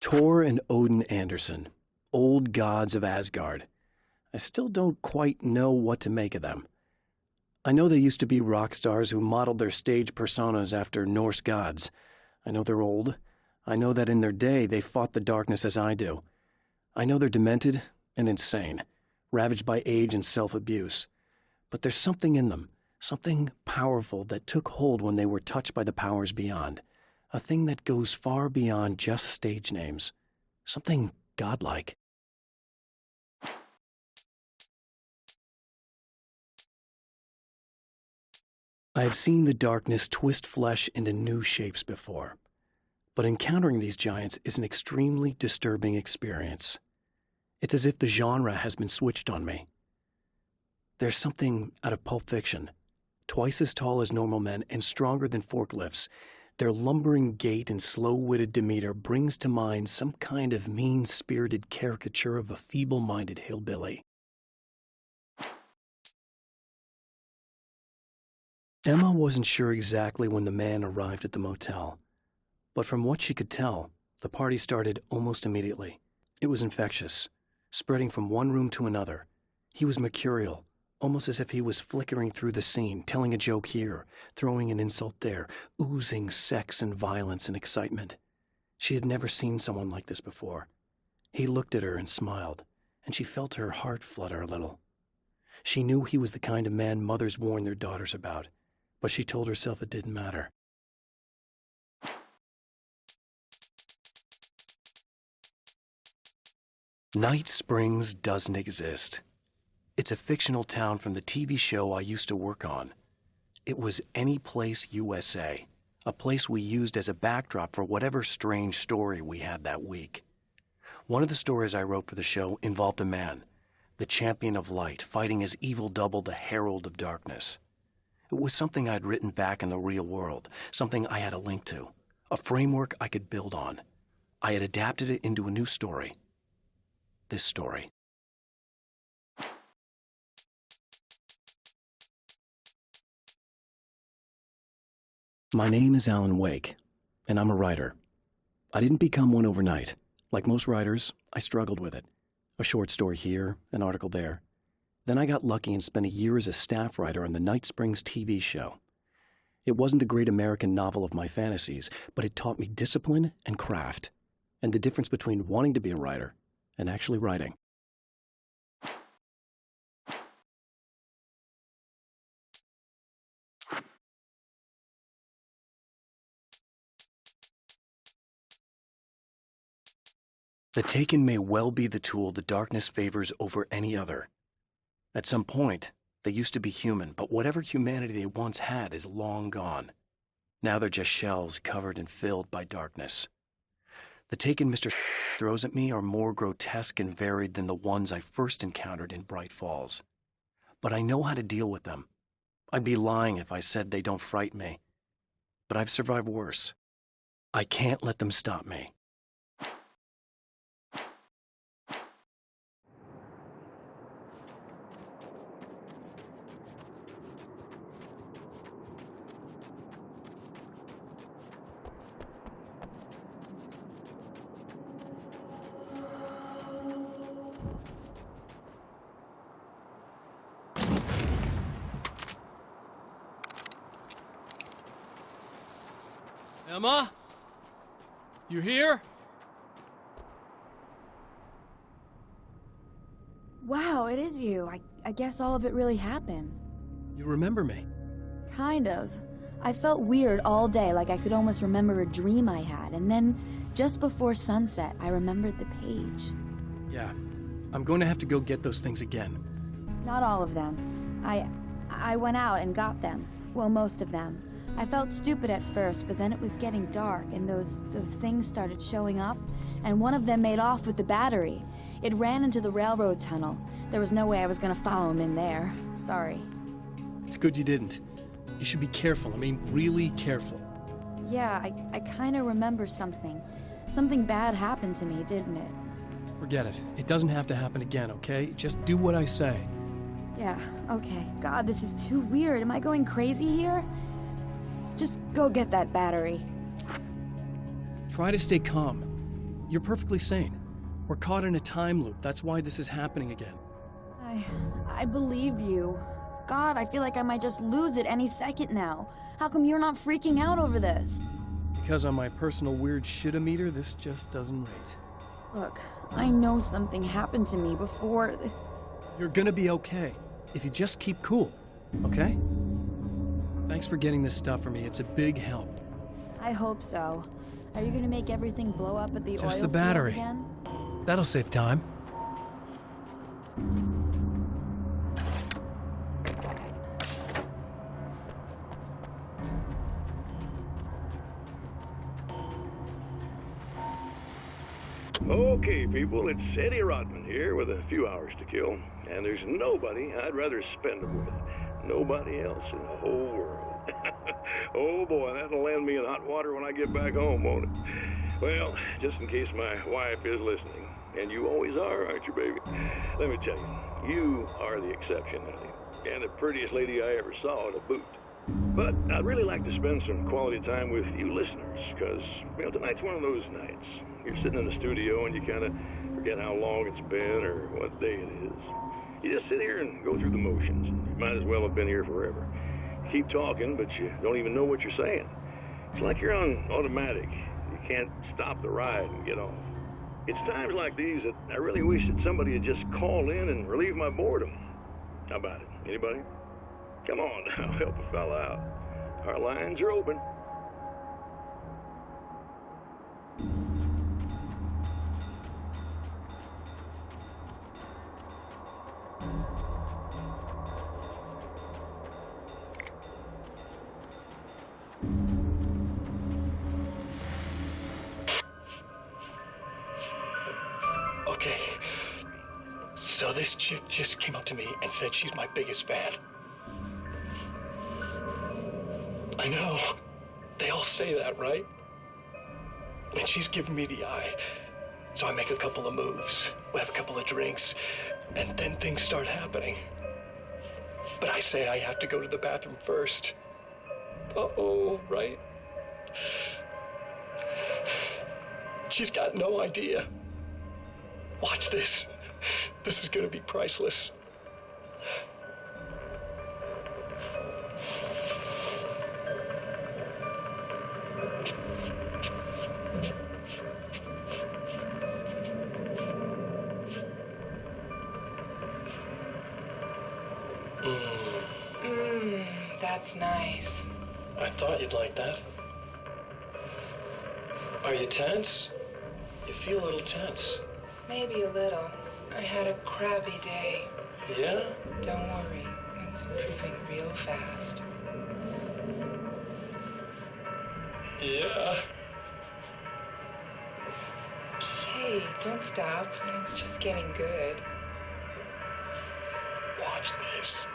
Tor and Odin Anderson, old gods of Asgard. I still don't quite know what to make of them. I know they used to be rock stars who modeled their stage personas after Norse gods. I know they're old. I know that in their day they fought the darkness as I do. I know they're demented and insane, ravaged by age and self-abuse. But there's something in them, something powerful that took hold when they were touched by the powers beyond. A thing that goes far beyond just stage names. Something godlike. I have seen the darkness twist flesh into new shapes before, but encountering these giants is an extremely disturbing experience. It's as if the genre has been switched on me. There's something out of Pulp Fiction. Twice as tall as normal men and stronger than forklifts, their lumbering gait and slow-witted demeanor brings to mind some kind of mean-spirited caricature of a feeble-minded hillbilly. Emma wasn't sure exactly when the man arrived at the motel, but from what she could tell, the party started almost immediately. It was infectious, spreading from one room to another. He was mercurial, almost as if he was flickering through the scene, telling a joke here, throwing an insult there, oozing sex and violence and excitement. She had never seen someone like this before. He looked at her and smiled, and she felt her heart flutter a little. She knew he was the kind of man mothers warn their daughters about, but she told herself it didn't matter. Night Springs doesn't exist. It's a fictional town from the TV show I used to work on. It was Any Place USA, a place we used as a backdrop for whatever strange story we had that week. One of the stories I wrote for the show involved a man, the champion of light, fighting his evil double, the Herald of Darkness. It was something I'd written back in the real world, something I had a link to, a framework I could build on. I had adapted it into a new story. This story. My name is Alan Wake, and I'm a writer. I didn't become one overnight. Like most writers, I struggled with it. A short story here, an article there. Then I got lucky and spent a year as a staff writer on the Night Springs TV show. It wasn't the great American novel of my fantasies, but it taught me discipline and craft, and the difference between wanting to be a writer and actually writing. The Taken may well be the tool the darkness favors over any other. At some point, they used to be human, but whatever humanity they once had is long gone. Now they're just shells covered and filled by darkness. The Taken Mr. throws at me are more grotesque and varied than the ones I first encountered in Bright Falls. But I know how to deal with them. I'd be lying if I said they don't frighten me. But I've survived worse. I can't let them stop me. Emma? You here? Wow, it is you. I guess all of it really happened. You remember me? Kind of. I felt weird all day, like I could almost remember a dream I had, and then, just before sunset, I remembered the page. Yeah, I'm going to have to go get those things again. Not all of them. I went out and got them. Well, most of them. I felt stupid at first, but then it was getting dark, and those things started showing up, and one of them made off with the battery. It ran into the railroad tunnel. There was no way I was gonna follow him in there. Sorry. It's good you didn't. You should be careful. I mean, really careful. Yeah, I kinda remember something. Something bad happened to me, didn't it? Forget it. It doesn't have to happen again, okay? Just do what I say. Yeah, okay. God, this is too weird. Am I going crazy here? Just go get that battery. Try to stay calm. You're perfectly sane. We're caught in a time loop. That's why this is happening again. I believe you. God, I feel like I might just lose it any second now. How come you're not freaking out over this? Because on my personal weird shit-o-meter, this just doesn't rate. Look, I know something happened to me before... You're gonna be okay, if you just keep cool, okay? Thanks for getting this stuff for me. It's a big help. I hope so. Are you gonna make everything blow up at the oil Just the field battery. again? That'll save time. Okay, people, it's Eddie Rodman here with a few hours to kill, and there's nobody I'd rather spend them with. Nobody else in the whole world. Oh boy, that'll land me in hot water when I get back home, won't it? Well, just in case my wife is listening, and you always are, aren't you, baby? Let me tell you, you are the exception, honey, and the prettiest lady I ever saw to boot. But I'd really like to spend some quality time with you listeners, because, well, tonight's one of those nights. You're sitting in the studio and you kind of forget how long it's been or what day it is. You just sit here and go through the motions. You might as well have been here forever. You keep talking, but you don't even know what you're saying. It's like you're on automatic. You can't stop the ride and get off. It's times like these that I really wish that somebody would just call in and relieve my boredom. How about it? Anybody? Come on now, help a fella out. Our lines are open. Okay. So this chick just came up to me and said she's my biggest fan. I know. They all say that, right? And she's giving me the eye. So I make a couple of moves. We have a couple of drinks. And then things start happening. But I say I have to go to the bathroom first. Uh-oh, right? She's got no idea. Watch this. This is gonna be priceless. That's nice. I thought you'd like that. Are you tense? You feel a little tense. Maybe a little. I had a crabby day. Yeah? Don't worry. It's improving real fast. Yeah. Hey, don't stop. It's just getting good. Watch this.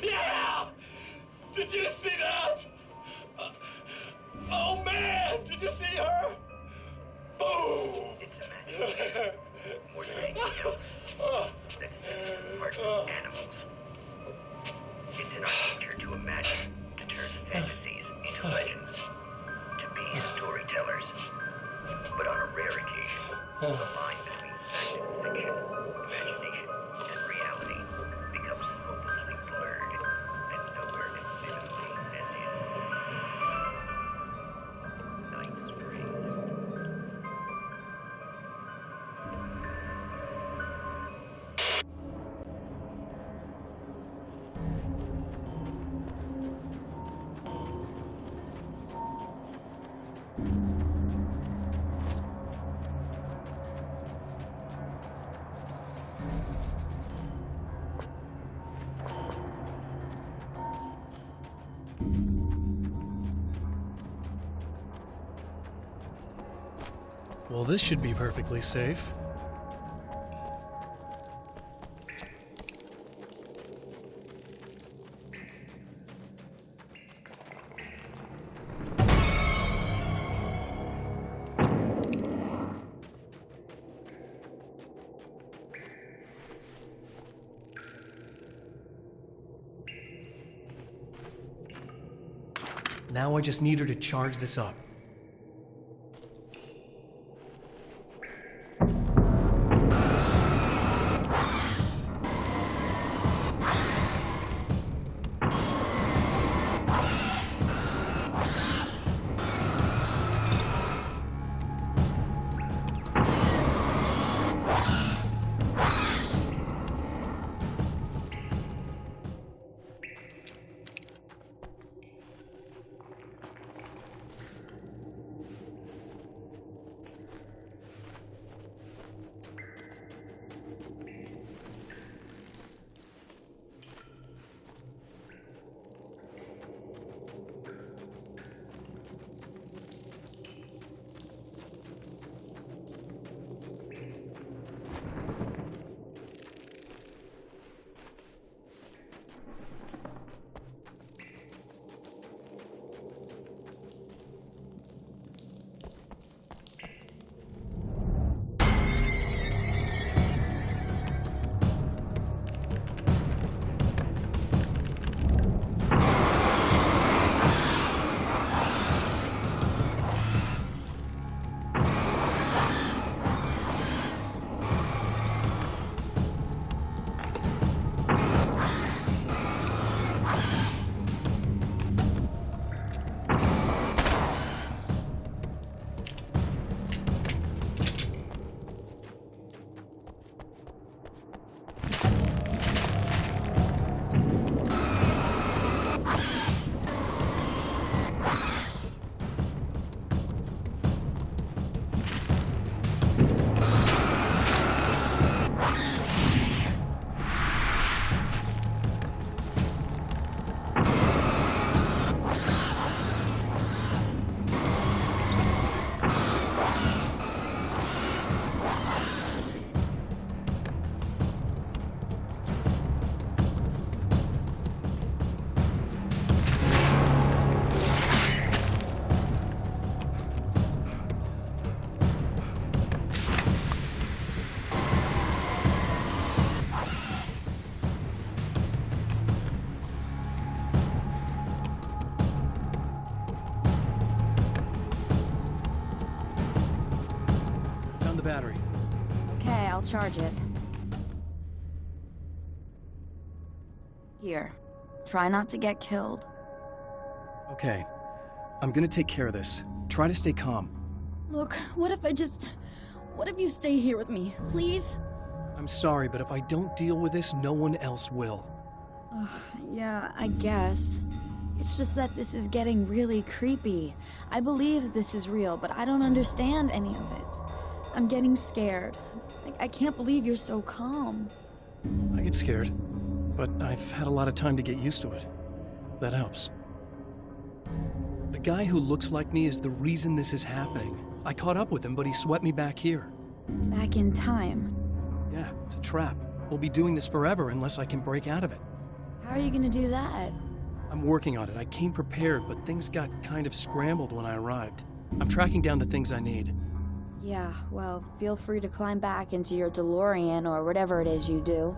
Yeah! Did you see that? Oh man, did you see her? Boom! More than anything else, that are animals. It's in our nature to imagine, to turn fantasies into legends, to be storytellers. But on a rare occasion, the line between fact and fiction, imagination and reality becomes hopelessly blurred, and nowhere convincingly as in Well, this should be perfectly safe. Now I just need her to charge this up. The battery. Okay, I'll charge it. Here. Try not to get killed. Okay. I'm gonna take care of this. Try to stay calm. Look, what if you stay here with me, please? I'm sorry, but if I don't deal with this, no one else will. Yeah, I guess. It's just that this is getting really creepy. I believe this is real, but I don't understand any of it. I'm getting scared. I can't believe you're so calm. I get scared, but I've had a lot of time to get used to it. That helps. The guy who looks like me is the reason this is happening. I caught up with him, but he swept me back here. Back in time. Yeah, it's a trap. We'll be doing this forever unless I can break out of it. How are you gonna do that? I'm working on it. I came prepared, but things got kind of scrambled when I arrived. I'm tracking down the things I need. Yeah, well, feel free to climb back into your DeLorean or whatever it is you do.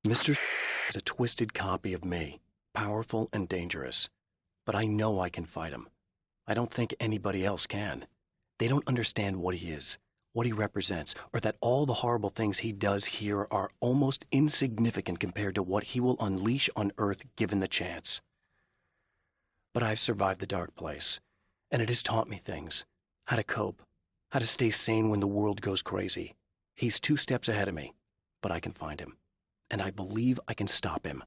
Mr. is a twisted copy of me, powerful and dangerous. But I know I can fight him. I don't think anybody else can. They don't understand what he is, what he represents, or that all the horrible things he does here are almost insignificant compared to what he will unleash on Earth given the chance. But I've survived the dark place, and it has taught me things. How to cope, how to stay sane when the world goes crazy. He's 2 steps ahead of me, but I can find him. And I believe I can stop him.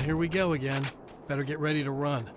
Here we go again. Better get ready to run.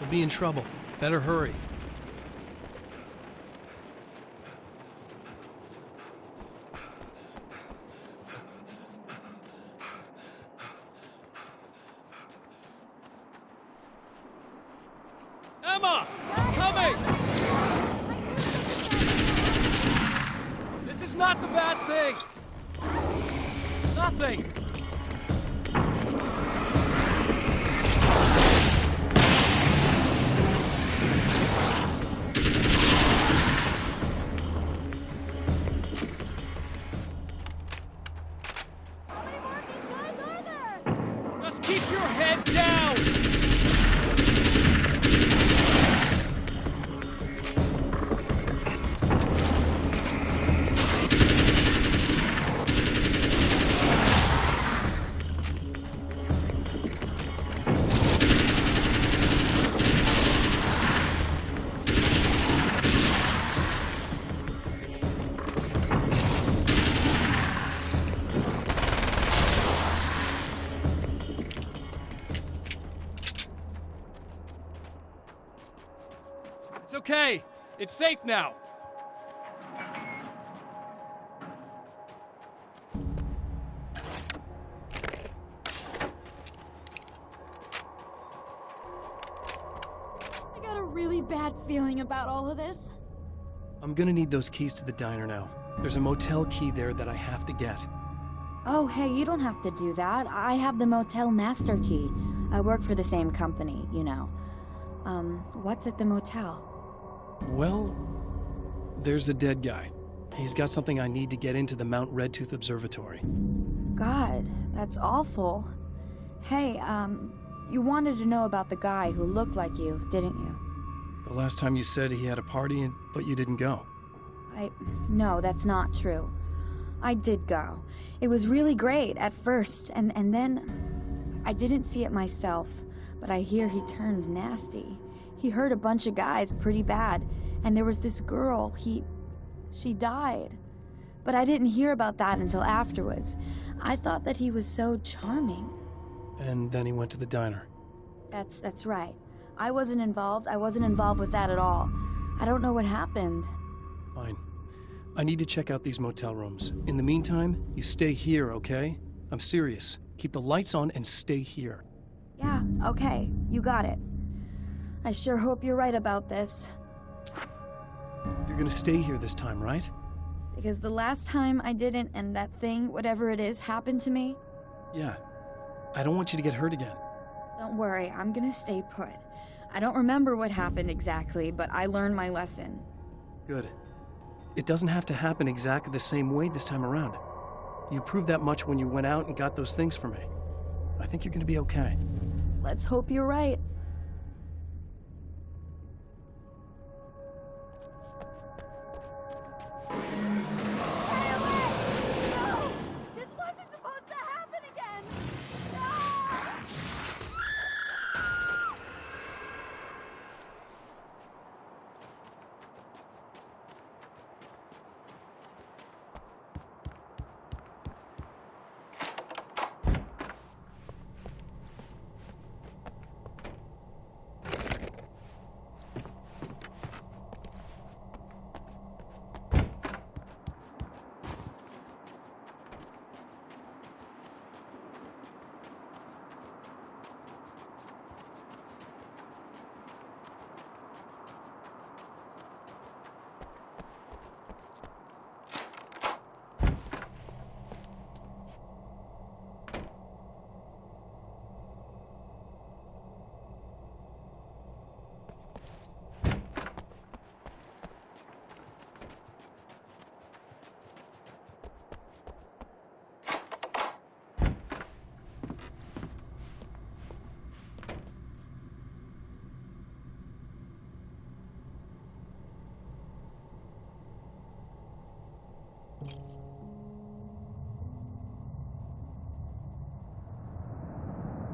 Be in trouble. Better hurry. Emma! Coming! This is not the bad thing! Nothing! Keep your head down! It's okay. It's safe now. I got a really bad feeling about all of this. I'm gonna need those keys to the diner now. There's a motel key there that I have to get. Oh, hey, you don't have to do that. I have the motel master key. I work for the same company, you know. What's at the motel? Well, there's a dead guy. He's got something I need to get into the Mount Redtooth Observatory. God, that's awful. Hey, you wanted to know about the guy who looked like you, didn't you? The last time you said he had a party, but you didn't go. No, that's not true. I did go. It was really great at first, and then I didn't see it myself, but I hear he turned nasty. He hurt a bunch of guys pretty bad, and there was this girl, she died. But I didn't hear about that until afterwards. I thought that he was so charming. And then he went to the diner. That's right. I wasn't involved. I wasn't involved with that at all. I don't know what happened. Fine. I need to check out these motel rooms. In the meantime, you stay here, okay? I'm serious. Keep the lights on and stay here. Yeah, okay. You got it. I sure hope you're right about this. You're gonna stay here this time, right? Because the last time I didn't, and that thing, whatever it is, happened to me. Yeah. I don't want you to get hurt again. Don't worry, I'm gonna stay put. I don't remember what happened exactly, but I learned my lesson. Good. It doesn't have to happen exactly the same way this time around. You proved that much when you went out and got those things for me. I think you're gonna be okay. Let's hope you're right.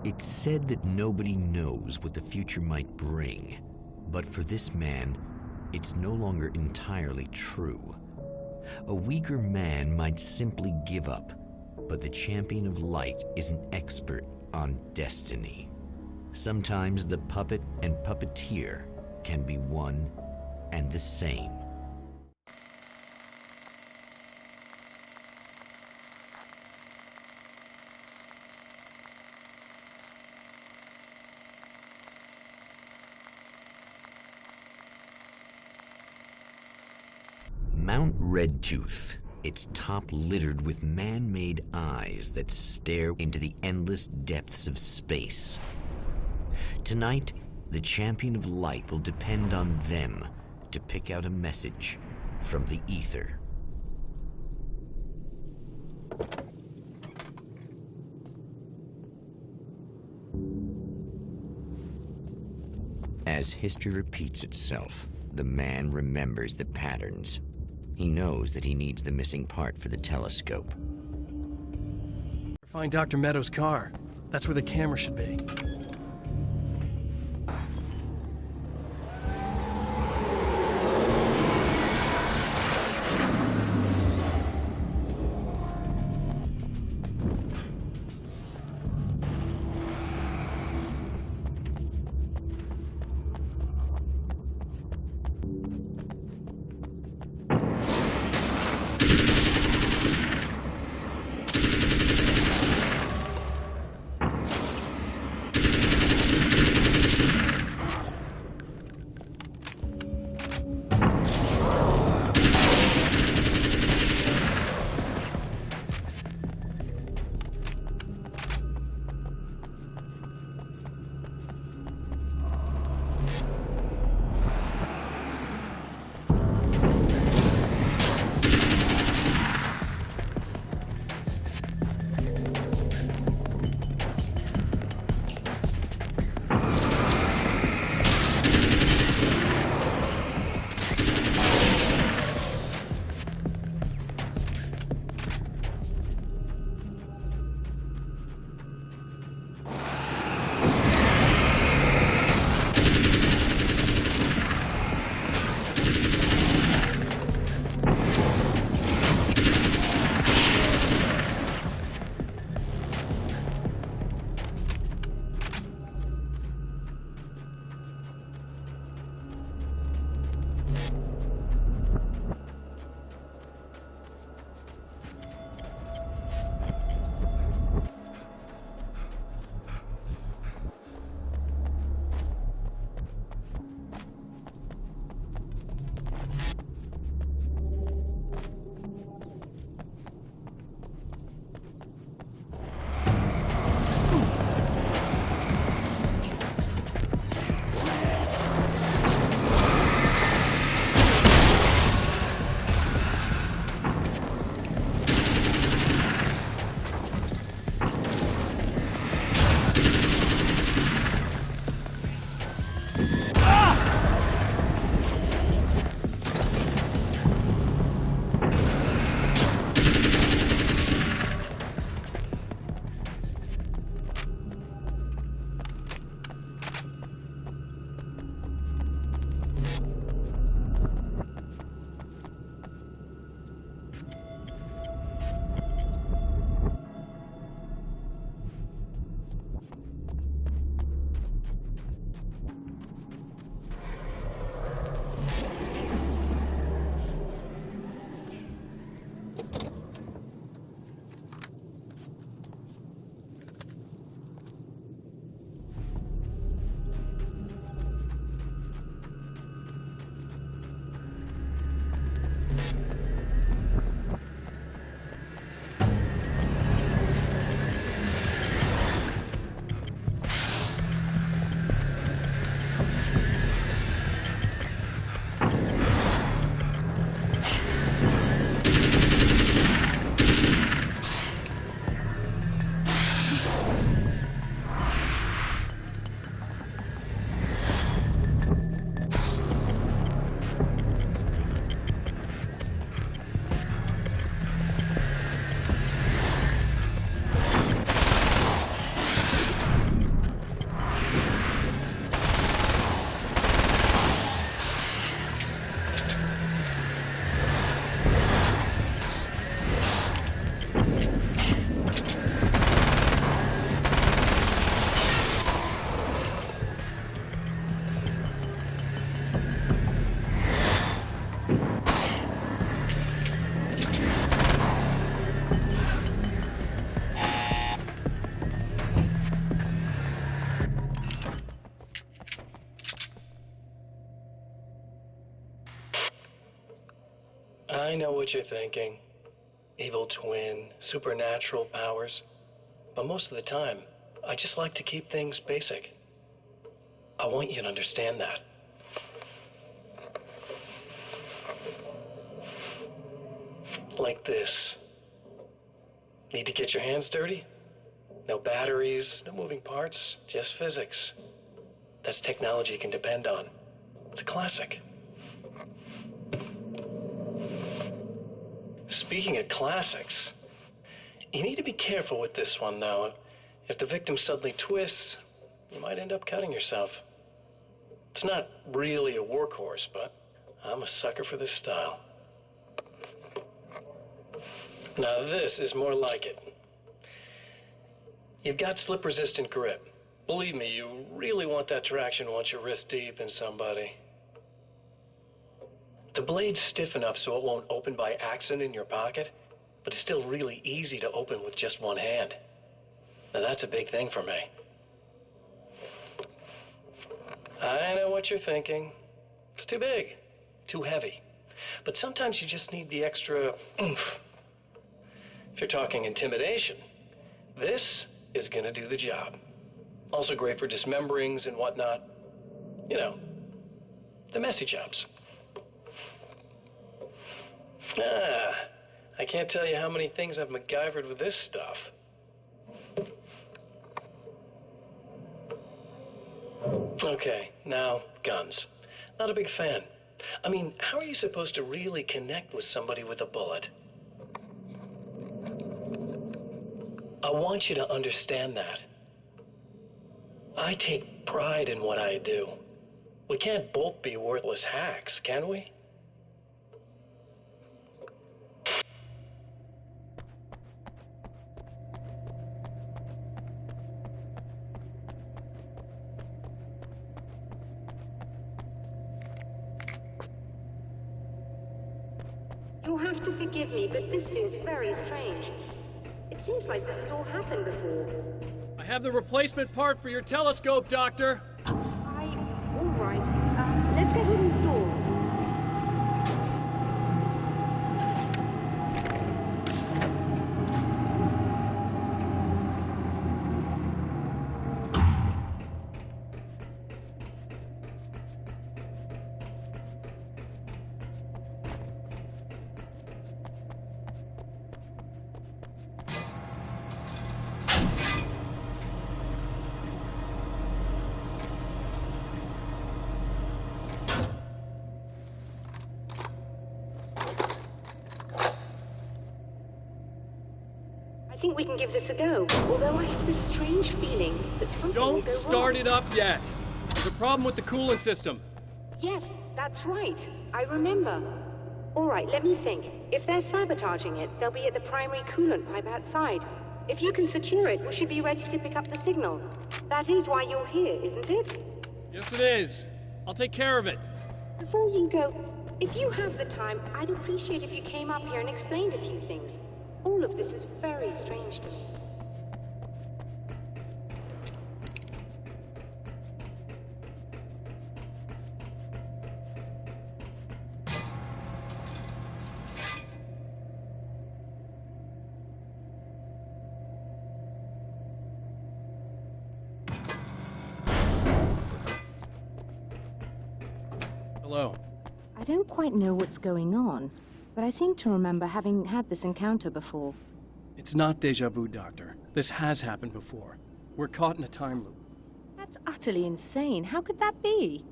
It's said that nobody knows what the future might bring, but for this man, it's no longer entirely true. A weaker man might simply give up, but the champion of light is an expert on destiny. Sometimes the puppet and puppeteer can be one and the same. Mount Redtooth, its top littered with man-made eyes that stare into the endless depths of space. Tonight, the champion of light will depend on them to pick out a message from the ether. As history repeats itself, the man remembers the patterns. He knows that he needs the missing part for the telescope. Find Dr. Meadows' car. That's where the camera should be. I know what you're thinking. Evil twin, supernatural powers. But most of the time, I just like to keep things basic. I want you to understand that. Like this. Need to get your hands dirty? No batteries, no moving parts, just physics. That's technology you can depend on. It's a classic. Speaking of classics, you need to be careful with this one, though. If the victim suddenly twists, you might end up cutting yourself. It's not really a workhorse, but I'm a sucker for this style. Now this is more like it. You've got slip-resistant grip. Believe me, you really want that traction once you're wrist deep in somebody. The blade's stiff enough so it won't open by accident in your pocket, but it's still really easy to open with just one hand. Now that's a big thing for me. I know what you're thinking. It's too big, too heavy. But sometimes you just need the extra oomph. If you're talking intimidation, this is gonna do the job. Also great for dismemberings and whatnot. You know, the messy jobs. I can't tell you how many things I've MacGyvered with this stuff. Okay, now, guns. Not a big fan. I mean, how are you supposed to really connect with somebody with a bullet? I want you to understand that. I take pride in what I do. We can't both be worthless hacks, can we? You'll have to forgive me, but this feels very strange. It seems like this has all happened before. I have the replacement part for your telescope, Doctor. All right. Let's get it installed. I think we can give this a go, although I have this strange feeling that something will Don't go start wrong. it up yet. There's a problem with the coolant system. Yes, that's right. I remember. All right, let me think. If they're sabotaging it, they'll be at the primary coolant pipe outside. If you can secure it, we should be ready to pick up the signal. That is why you're here, isn't it? Yes, it is. I'll take care of it. Before you go, if you have the time, I'd appreciate if you came up here and explained a few things. All of this is very strange to me. Hello. I don't quite know what's going on, but I seem to remember having had this encounter before. It's not deja vu, Doctor. This has happened before. We're caught in a time loop. That's utterly insane. How could that be?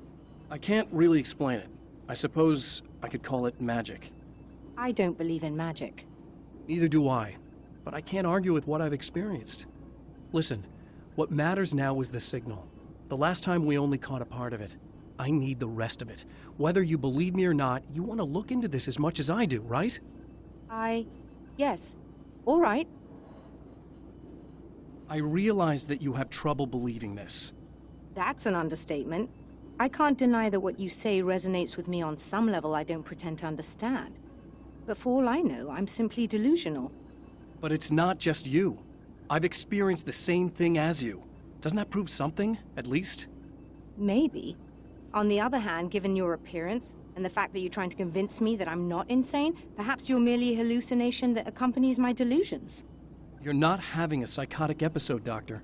I can't really explain it. I suppose I could call it magic. I don't believe in magic. Neither do I. But I can't argue with what I've experienced. Listen, what matters now is the signal. The last time we only caught a part of it. I need the rest of it. Whether you believe me or not, you want to look into this as much as I do, right? Yes. All right. I realize that you have trouble believing this. That's an understatement. I can't deny that what you say resonates with me on some level I don't pretend to understand. But for all I know, I'm simply delusional. But it's not just you. I've experienced the same thing as you. Doesn't that prove something, at least? Maybe. On the other hand, given your appearance, And the fact that you're trying to convince me that I'm not insane, perhaps you're merely a hallucination that accompanies my delusions. You're not having a psychotic episode, Doctor.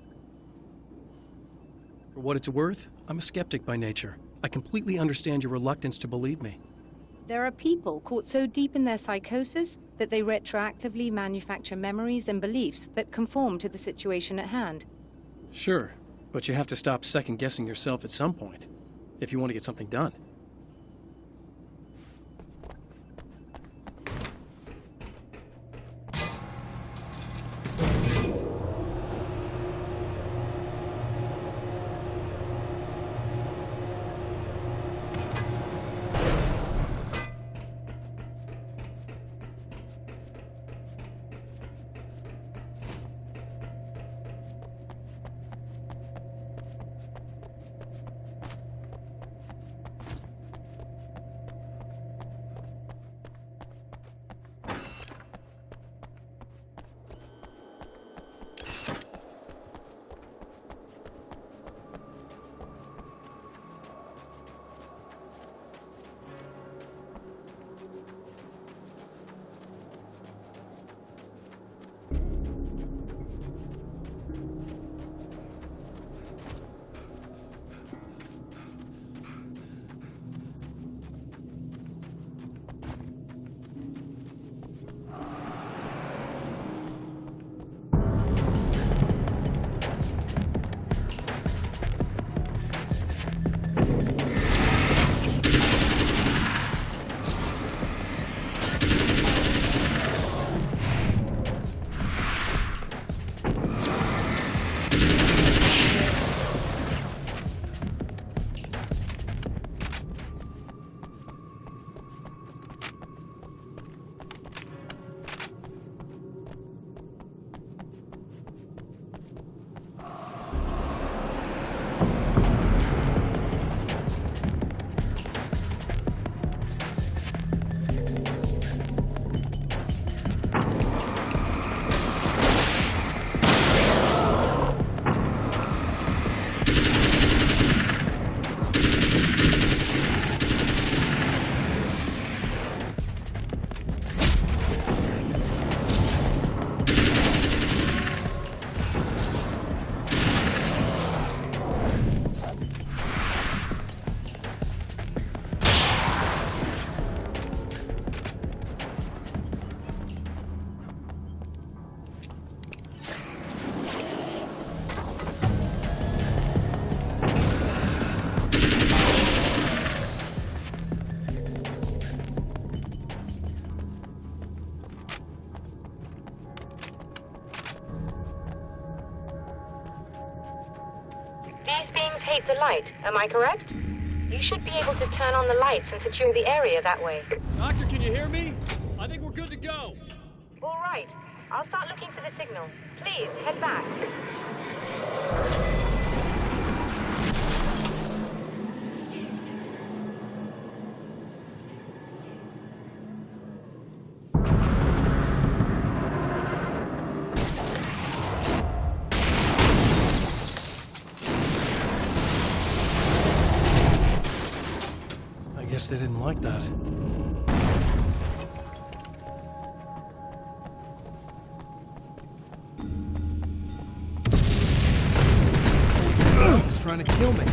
For what it's worth, I'm a skeptic by nature. I completely understand your reluctance to believe me. There are people caught so deep in their psychosis that they retroactively manufacture memories and beliefs that conform to the situation at hand. Sure, but you have to stop second-guessing yourself at some point, if you want to get something done. hate the light, am I correct? You should be able to turn on the lights and secure the area that way. Doctor, can you hear me? I think we're good to go. All right. I'll start looking for the signal. Please, head back. I guess they didn't like that. He's trying to kill me.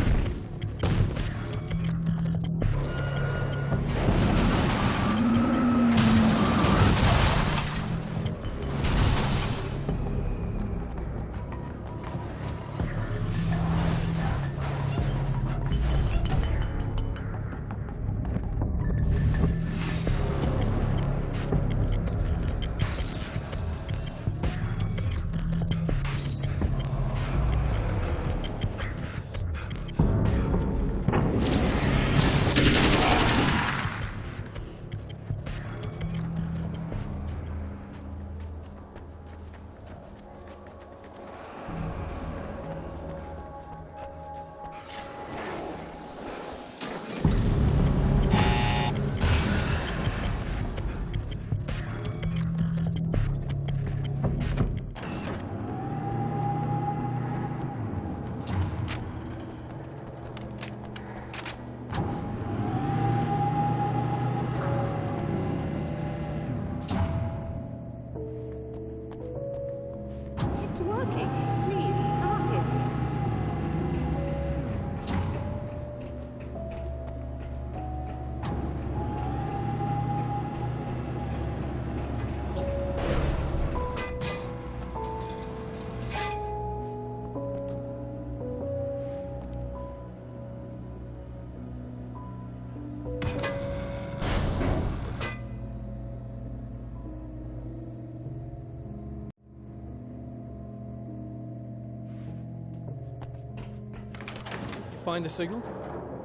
find the signal?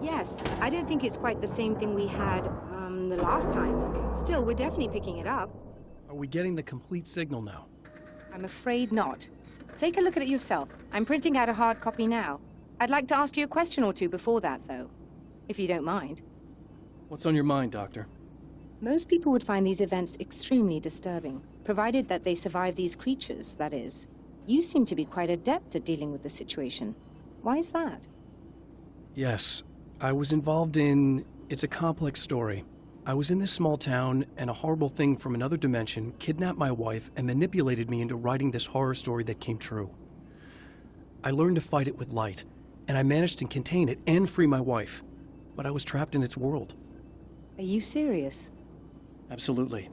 Yes, I don't think it's quite the same thing we had, the last time. Still, we're definitely picking it up. Are we getting the complete signal now? I'm afraid not. Take a look at it yourself. I'm printing out a hard copy now. I'd like to ask you a question or two before that, though, if you don't mind. What's on your mind, Doctor? Most people would find these events extremely disturbing, provided that they survive these creatures, that is. You seem to be quite adept at dealing with the situation. Why is that? Yes, I was involved in... It's a complex story. I was in this small town, and a horrible thing from another dimension kidnapped my wife and manipulated me into writing this horror story that came true. I learned to fight it with light, and I managed to contain it and free my wife. But I was trapped in its world. Are you serious? Absolutely.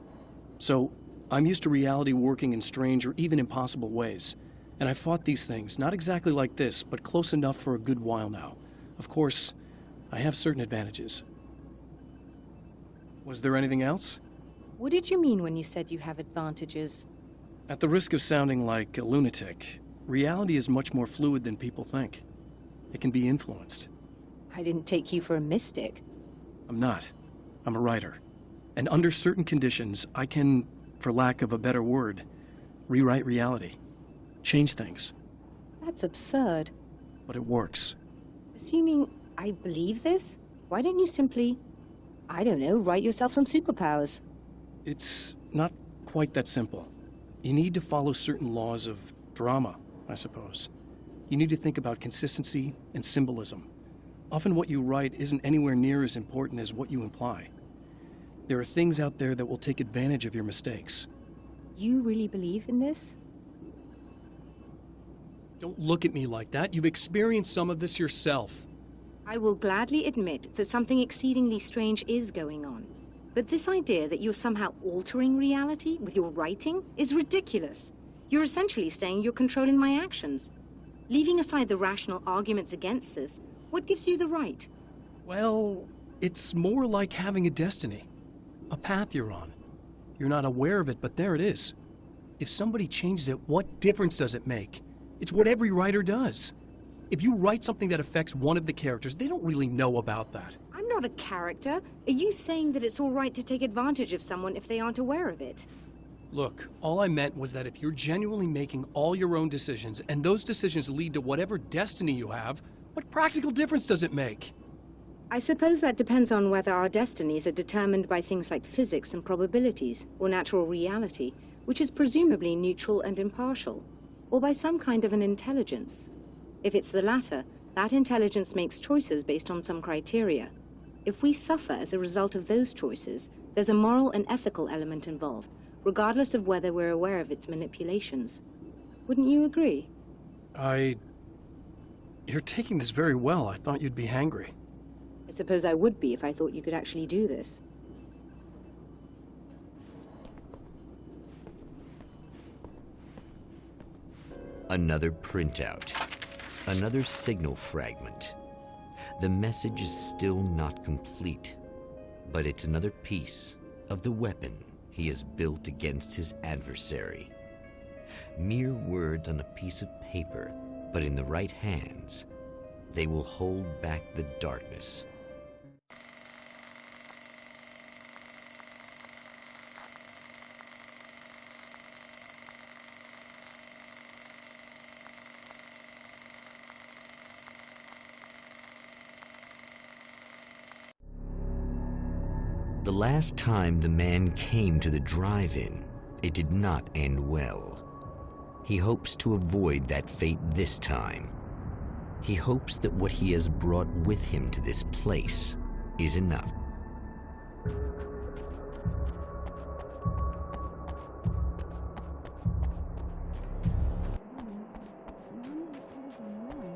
So, I'm used to reality working in strange or even impossible ways. And I've fought these things, not exactly like this, but close enough for a good while now. Of course, I have certain advantages. Was there anything else? What did you mean when you said you have advantages? At the risk of sounding like a lunatic, reality is much more fluid than people think. It can be influenced. I didn't take you for a mystic. I'm not. I'm a writer. And under certain conditions, I can, for lack of a better word, rewrite reality. Change things. That's absurd. But it works. Assuming I believe this, why don't you simply, I don't know, write yourself some superpowers? It's not quite that simple. You need to follow certain laws of drama, I suppose. You need to think about consistency and symbolism. Often what you write isn't anywhere near as important as what you imply. There are things out there that will take advantage of your mistakes. You really believe in this? Don't look at me like that. You've experienced some of this yourself. I will gladly admit that something exceedingly strange is going on. But this idea that you're somehow altering reality with your writing is ridiculous. You're essentially saying you're controlling my actions. Leaving aside the rational arguments against this, what gives you the right? Well, it's more like having a destiny. A path you're on. You're not aware of it, but there it is. If somebody changes it, what difference does it make? It's what every writer does. If you write something that affects one of the characters, they don't really know about that. I'm not a character. Are you saying that it's all right to take advantage of someone if they aren't aware of it? Look, all I meant was that if you're genuinely making all your own decisions, and those decisions lead to whatever destiny you have, what practical difference does it make? I suppose that depends on whether our destinies are determined by things like physics and probabilities, or natural reality, which is presumably neutral and impartial, or by some kind of an intelligence. If it's the latter, that intelligence makes choices based on some criteria. If we suffer as a result of those choices, there's a moral and ethical element involved, regardless of whether we're aware of its manipulations. Wouldn't you agree? You're taking this very well. I thought you'd be hangry. I suppose I would be if I thought you could actually do this. Another printout. Another signal fragment. The message is still not complete, but it's another piece of the weapon he has built against his adversary. Mere words on a piece of paper, but in the right hands, they will hold back the darkness. The last time the man came to the drive-in, it did not end well. He hopes to avoid that fate this time. He hopes that what he has brought with him to this place is enough.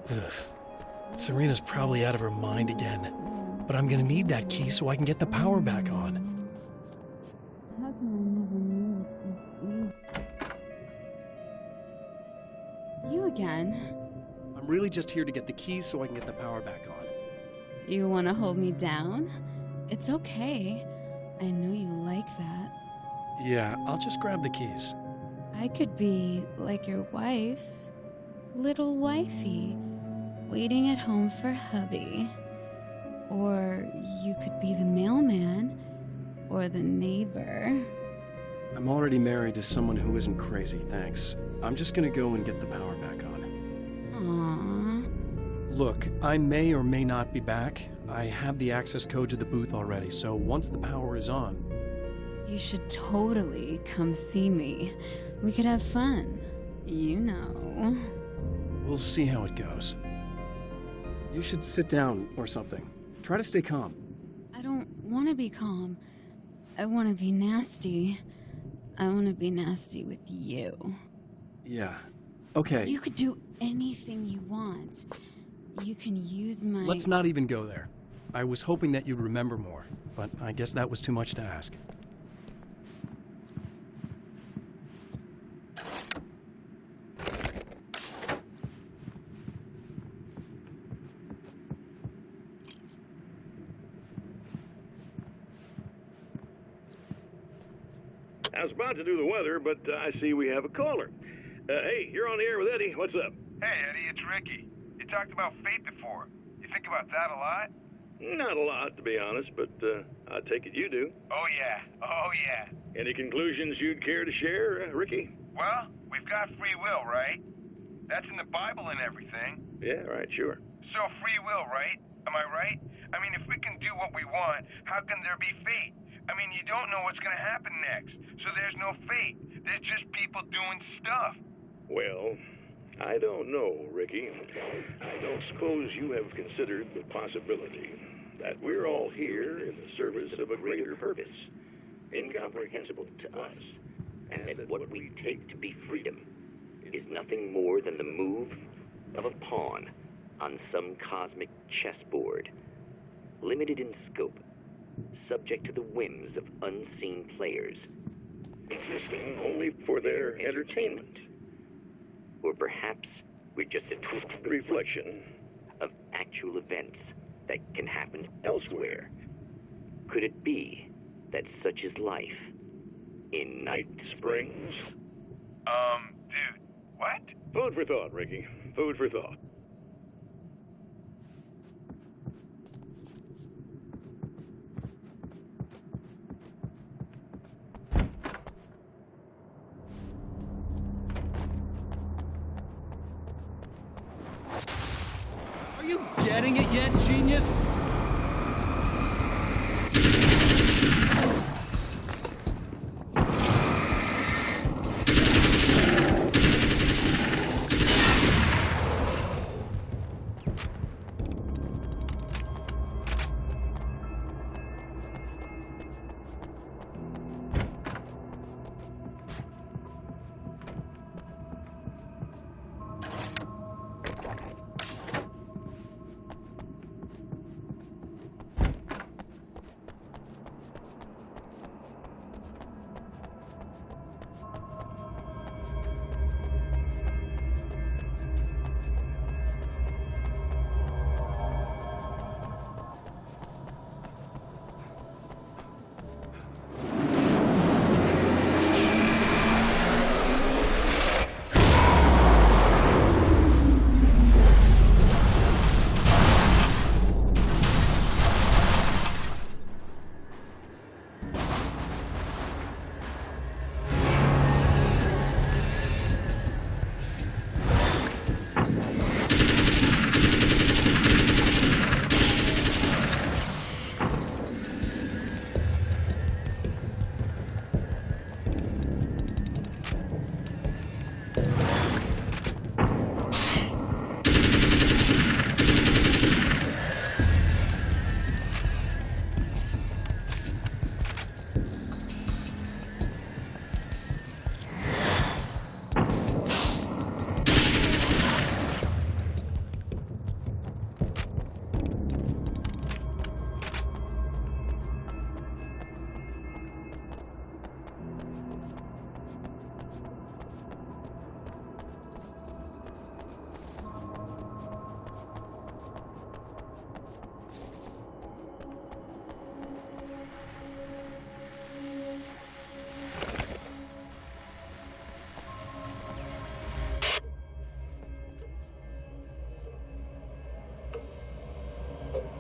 Ugh. Serena's probably out of her mind again. But I'm gonna need that key so I can get the power back on. You again? I'm really just here to get the keys so I can get the power back on. Do you want to hold me down? It's okay. I know you like that. Yeah, I'll just grab the keys. I could be like your wife. Little wifey. waiting at home for hubby. Or you could be the mailman. Or the neighbor. I'm already married to someone who isn't crazy, thanks. I'm just gonna go and get the power back on. Aww. Look, I may or may not be back. I have the access code to the booth already, so once the power is on... You should totally come see me. We could have fun. You know. We'll see how it goes. You should sit down or something. Try to stay calm. I don't want to be calm. I want to be nasty. I want to be nasty with you. Yeah. Okay. You could do anything you want. You can use my... Let's not even go there. I was hoping that you'd remember more, but I guess that was too much to ask. I was about to do the weather, but I see we have a caller. Hey, you're on the air with Eddie. What's up? Hey, Eddie, it's Ricky. You talked about fate before. You think about that a lot? Not a lot, to be honest, but I take it you do. Oh, yeah. Oh, yeah. Any conclusions you'd care to share, Ricky? Well, we've got free will, right? That's in the Bible and everything. Yeah, right, sure. So free will, right? Am I right? I mean, if we can do what we want, how can there be fate? I mean, you don't know what's going to happen next, so there's no fate. There's just people doing stuff. Well, I don't know, Ricky. I don't suppose you have considered the possibility that we're all here in the service of a greater purpose, incomprehensible to us, and that what we take to be freedom is nothing more than the move of a pawn on some cosmic chessboard, limited in scope, subject to the whims of unseen players, existing only for their entertainment. Or perhaps we're just a twisted reflection of actual events that can happen elsewhere. Could it be that such is life in Night Springs? Dude, what? Food for thought, Ricky. Food for thought. Are you getting it yet, genius?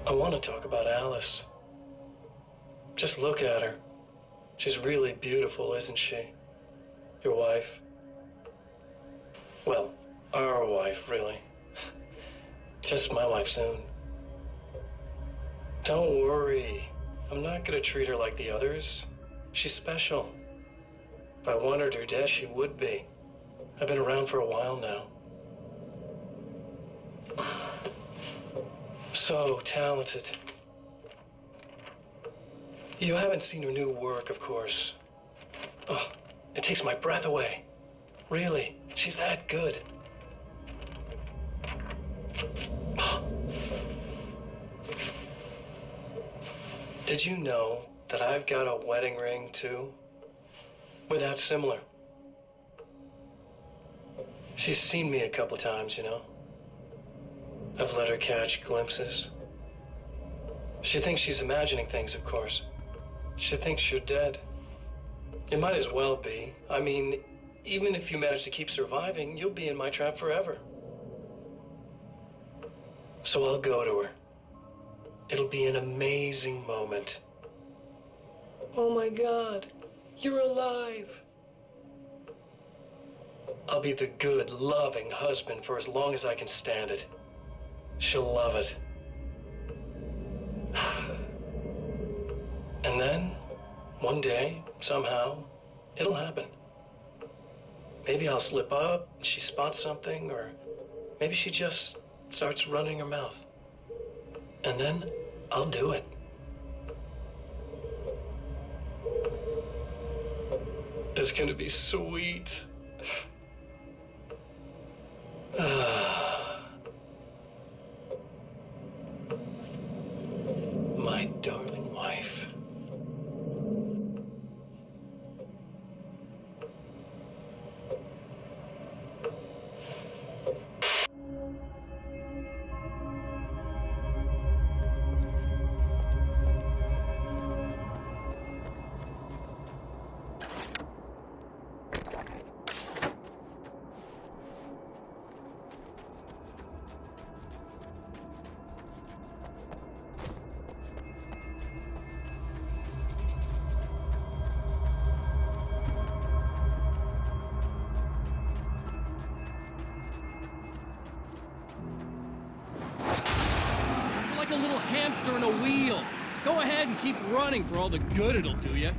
I want to talk about Alice. Just look at her. She's really beautiful, isn't she? Your wife. Well, our wife, really. Just my wife soon. Don't worry. I'm not gonna treat her like the others. She's special. If I wanted her dead, she would be. I've been around for a while now. So talented. You haven't seen her new work, of course. Oh, it takes my breath away. Really, she's that good. Did you know that I've got a wedding ring, too? We're that similar. She's seen me a couple times, you know. I've let her catch glimpses. She thinks she's imagining things, of course. She thinks you're dead. It might as well be. I mean, even if you manage to keep surviving, you'll be in my trap forever. So I'll go to her. It'll be an amazing moment. Oh my God, you're alive. I'll be the good, loving husband for as long as I can stand it. She'll love it. And then, one day, somehow, it'll happen. Maybe I'll slip up, she spots something, or maybe she just starts running her mouth. And then, I'll do it. It's gonna be sweet. My darling wife. Like a little hamster in a wheel. Go ahead and keep running for all the good it'll do you.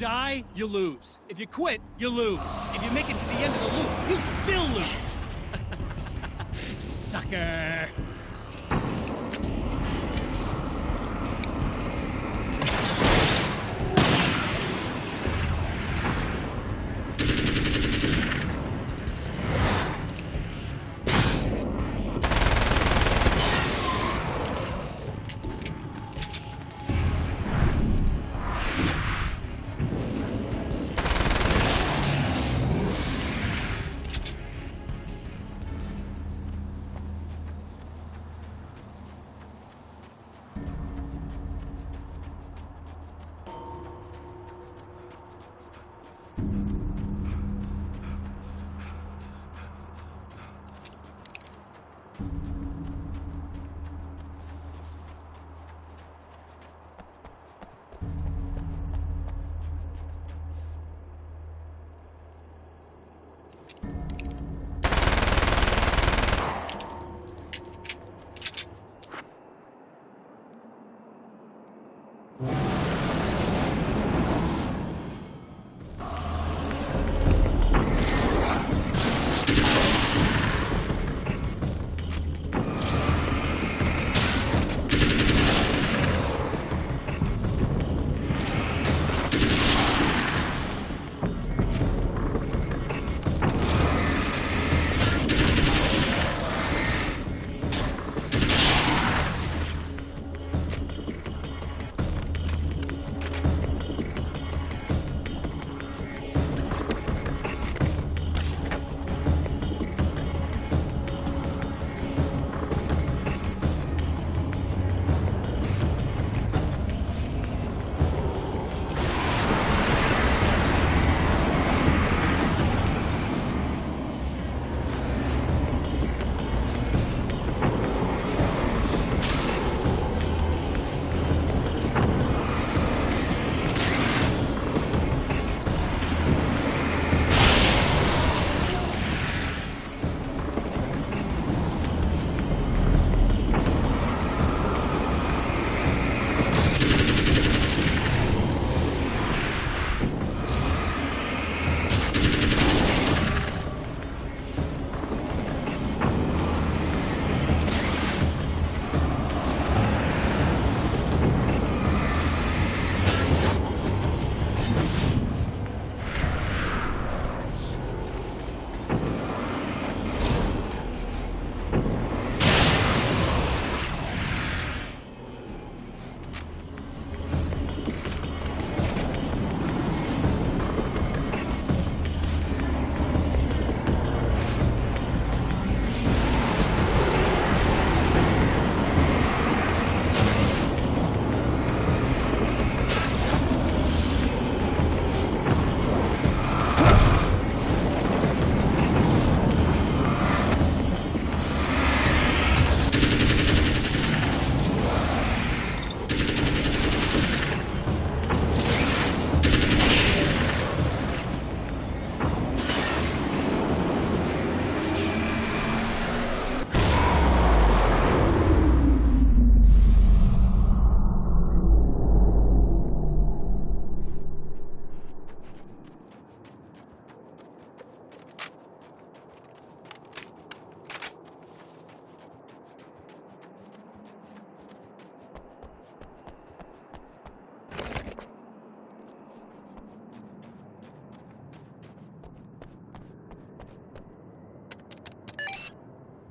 die, you lose. If you quit, you lose. If you make it to the end of the loop, you still lose. Sucker.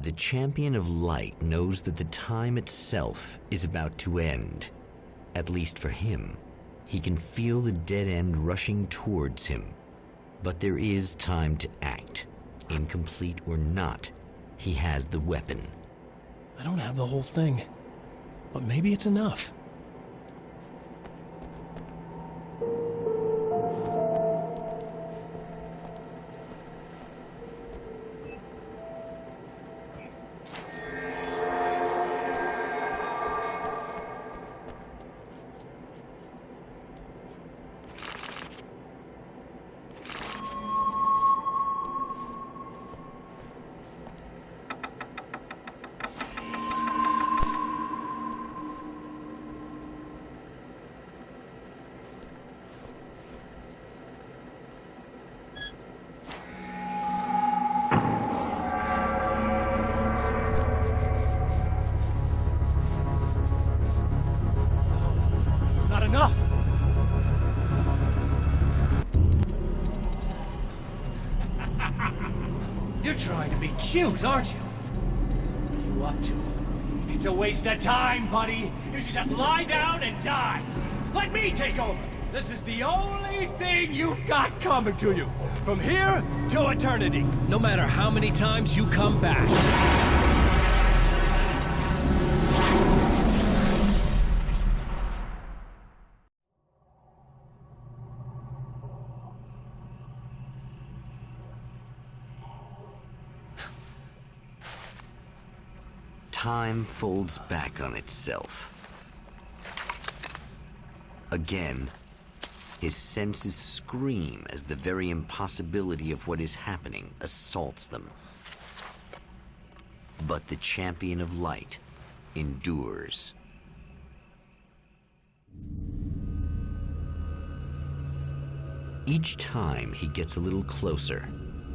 The Champion of Light knows that the time itself is about to end. At least for him. He can feel the dead end rushing towards him. But there is time to act. Incomplete or not, he has the weapon. I don't have the whole thing, but maybe it's enough. cute, aren't you? What are you up to? It's a waste of time, buddy. You should just lie down and die. Let me take over. This is the only thing you've got coming to you. From here to eternity. No matter how many times you come back. Time folds back on itself. Again, his senses scream as the very impossibility of what is happening assaults them. But the champion of light endures. Each time he gets a little closer.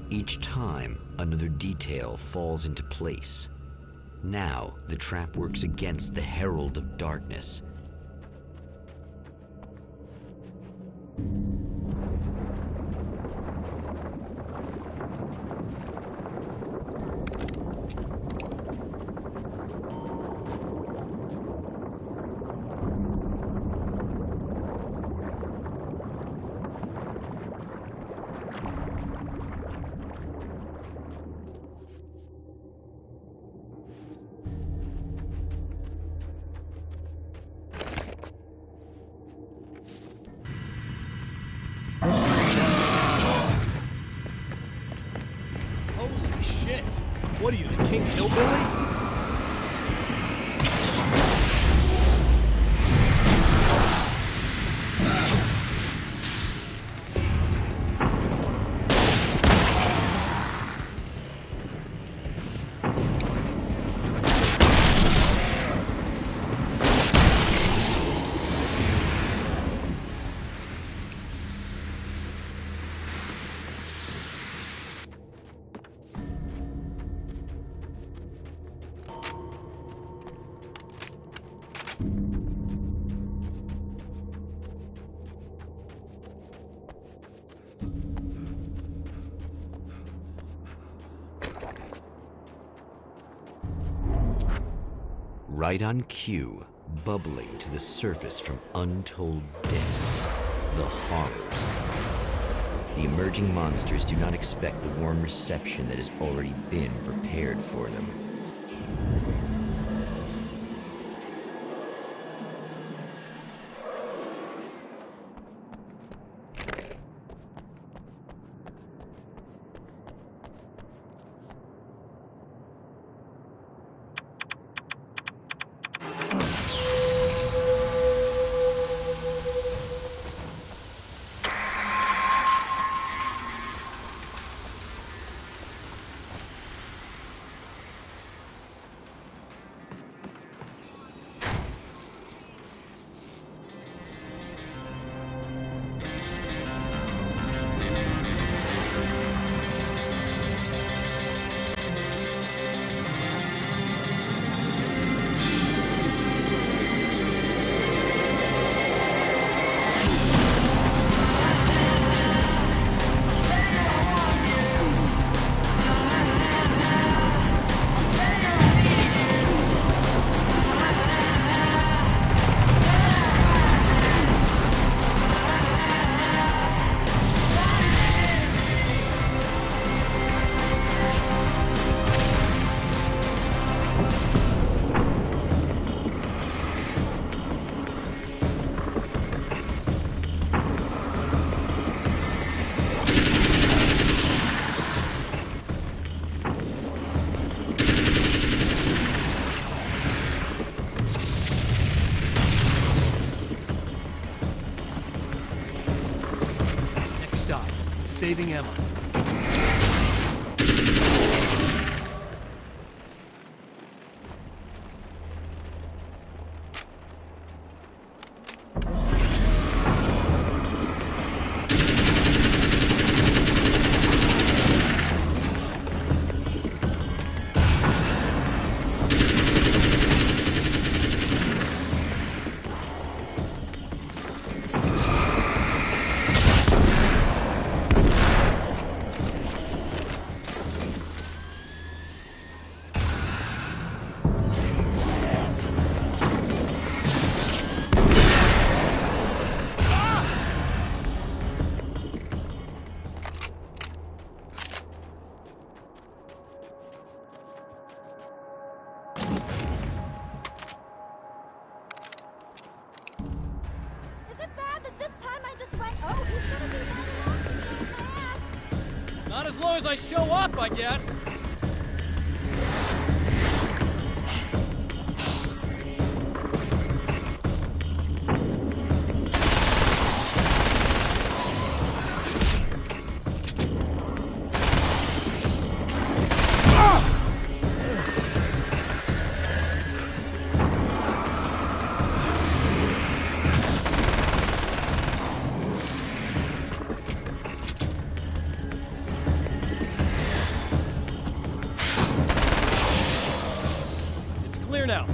Each time another detail falls into place. Now, the trap works against the Herald of Darkness. Holy shit! What are you, the King Hillbilly? Right on cue, bubbling to the surface from untold depths, the horrors come. The emerging monsters do not expect the warm reception that has already been prepared for them. Stop. Saving Emma. time I just went, oh, he's gonna be right along to kick my ass. Not as long as I show up, I guess. Clear now.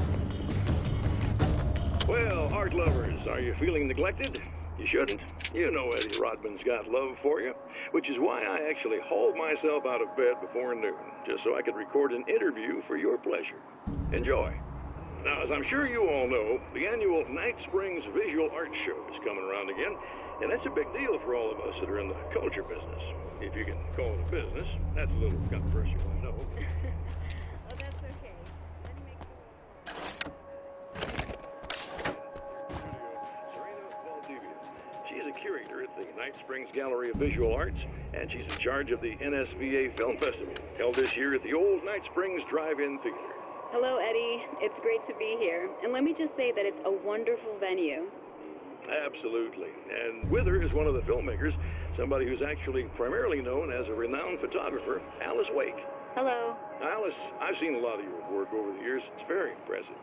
Well, art lovers, are you feeling neglected? You shouldn't. You know Eddie Rodman's got love for you, which is why I actually hauled myself out of bed before noon, just so I could record an interview for your pleasure. Enjoy. Now, as I'm sure you all know, the annual Night Springs Visual Art Show is coming around again, and that's a big deal for all of us that are in the culture business. If you can call it a business, that's a little controversial, I know. Oh, that's okay. She's a curator at the Night Springs Gallery of Visual Arts, and she's in charge of the NSVA Film Festival, held this year at the old Night Springs Drive-In Theater. Hello, Eddie. It's great to be here. And let me just say that it's a wonderful venue. Absolutely. And with her is one of the filmmakers, somebody who's actually primarily known as a renowned photographer, Alice Wake. Hello. Alice, I've seen a lot of your work over the years. It's very impressive.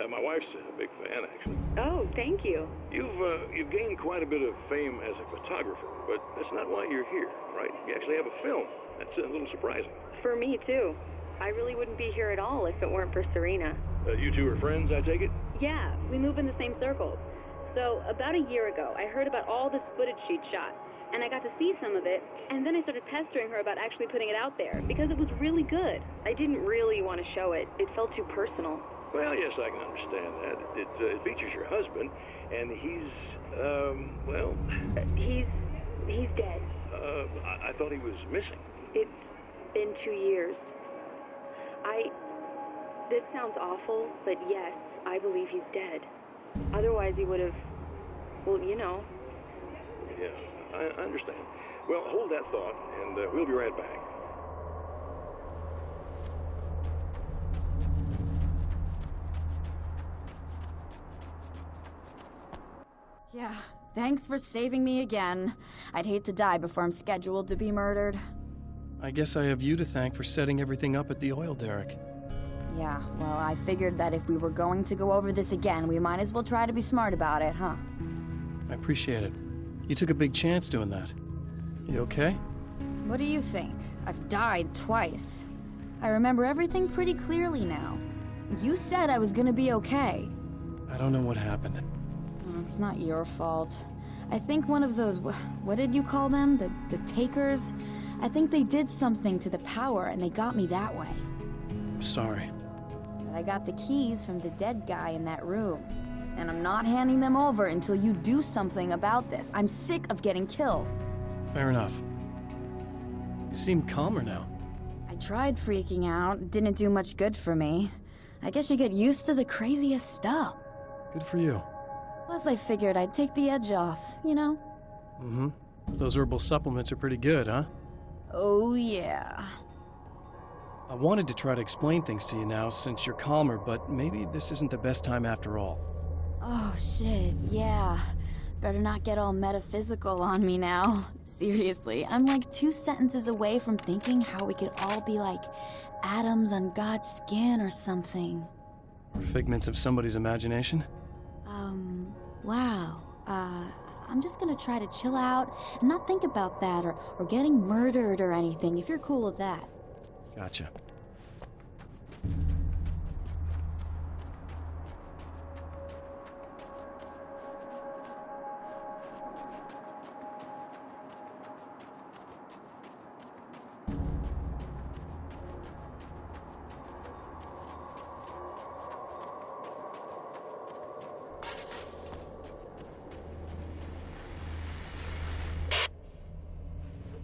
My wife's a big fan, actually. Oh, thank you. You've gained quite a bit of fame as a photographer, but that's not why you're here, right? You actually have a film. That's a little surprising. For me, too. I really wouldn't be here at all if it weren't for Serena. You two are friends, I take it? Yeah, we move in the same circles. So, about a year ago, I heard about all this footage she'd shot, and I got to see some of it, and then I started pestering her about actually putting it out there, because it was really good. I didn't really want to show it. It felt too personal. Well, yes, I can understand that. It features your husband, and he's, well... He's dead. I thought he was missing. It's been 2 years. This sounds awful, but yes, I believe he's dead. Otherwise he would have, well, you know. Yeah, I understand. Well, hold that thought, and we'll be right back. Yeah, thanks for saving me again. I'd hate to die before I'm scheduled to be murdered. I guess I have you to thank for setting everything up at the oil derrick. Yeah, well, I figured that if we were going to go over this again, we might as well try to be smart about it, huh? I appreciate it. You took a big chance doing that. You okay? What do you think? I've died twice. I remember everything pretty clearly now. You said I was gonna be okay. I don't know what happened. It's not your fault. I think one of those, what did you call them? The takers? I think they did something to the power and they got me that way. I'm sorry. But I got the keys from the dead guy in that room. And I'm not handing them over until you do something about this. I'm sick of getting killed. Fair enough. You seem calmer now. I tried freaking out. It didn't do much good for me. I guess you get used to the craziest stuff. Good for you. Plus, I figured I'd take the edge off, you know? Mm-hmm. Those herbal supplements are pretty good, huh? Oh, yeah. I wanted to try to explain things to you now since you're calmer, but maybe this isn't the best time after all. Oh, shit, yeah. Better not get all metaphysical on me now. Seriously, I'm like 2 sentences away from thinking how we could all be like atoms on God's skin or something. Or figments of somebody's imagination? Wow. I'm just gonna try to chill out and not think about that or getting murdered or anything, if you're cool with that. Gotcha.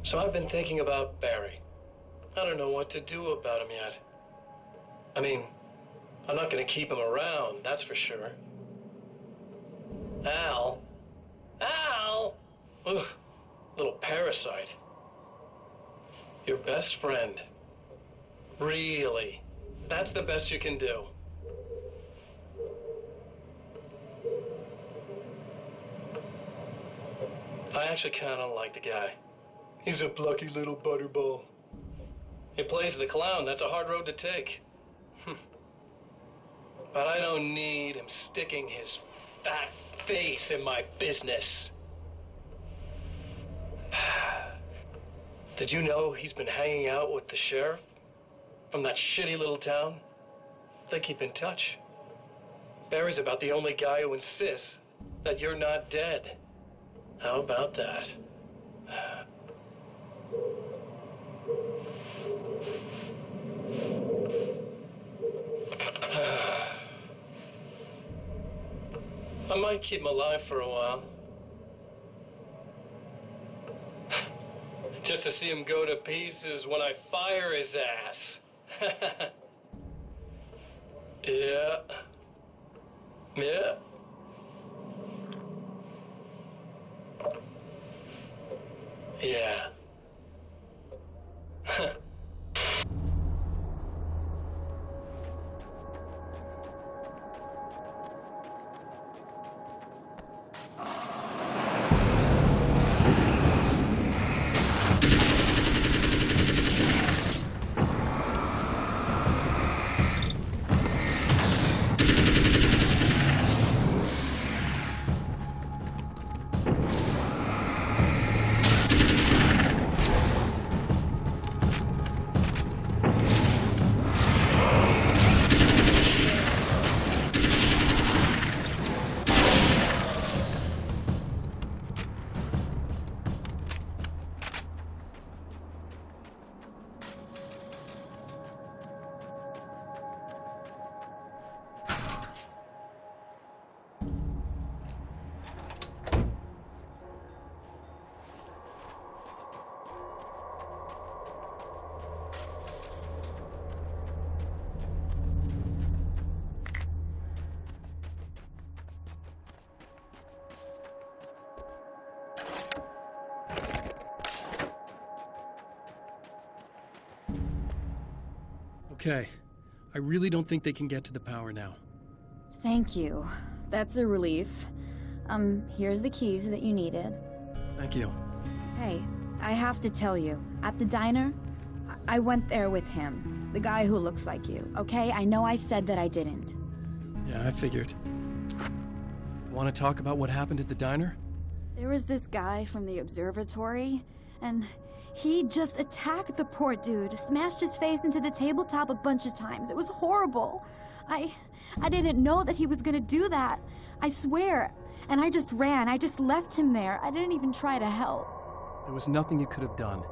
So I've been thinking about Barry. I don't know what to do about him yet. I mean, I'm not going to keep him around, that's for sure. Al, Al! Ugh, little parasite. Your best friend. Really? That's the best you can do? I actually kind of like the guy. He's a plucky little butterball. He plays the clown. That's a hard road to take. But I don't need him sticking his fat face in my business. Did you know he's been hanging out with the sheriff from that shitty little town? They keep in touch. Barry's about the only guy who insists that you're not dead. How about that? I might keep him alive for a while. Just to see him go to pieces when I fire his ass. Yeah. Yeah. Yeah. Okay. I really don't think they can get to the power now. Thank you. That's a relief. Here's the keys that you needed. Thank you. Hey, I have to tell you, at the diner, I went there with him. The guy who looks like you, okay? I know I said that I didn't. Yeah, I figured. Want to talk about what happened at the diner? There was this guy from the observatory, and he just attacked the poor dude, smashed his face into the tabletop a bunch of times. It was horrible. I didn't know that he was gonna do that. I swear. And I just ran. I just left him there. I didn't even try to help. There was nothing you could have done.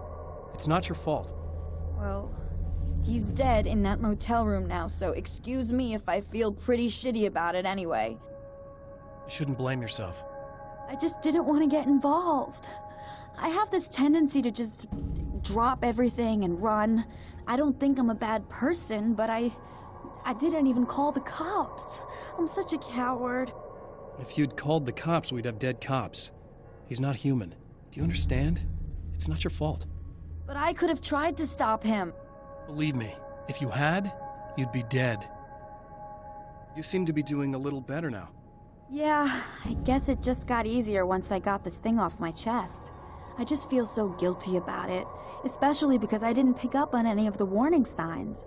It's not your fault. Well, he's dead in that motel room now, so excuse me if I feel pretty shitty about it anyway. You shouldn't blame yourself. I just didn't want to get involved. I have this tendency to just drop everything and run. I don't think I'm a bad person, but I didn't even call the cops. I'm such a coward. If you'd called the cops, we'd have dead cops. He's not human. Do you understand? It's not your fault. But I could have tried to stop him. Believe me, if you had, you'd be dead. You seem to be doing a little better now. Yeah, I guess it just got easier once I got this thing off my chest. I just feel so guilty about it, especially because I didn't pick up on any of the warning signs.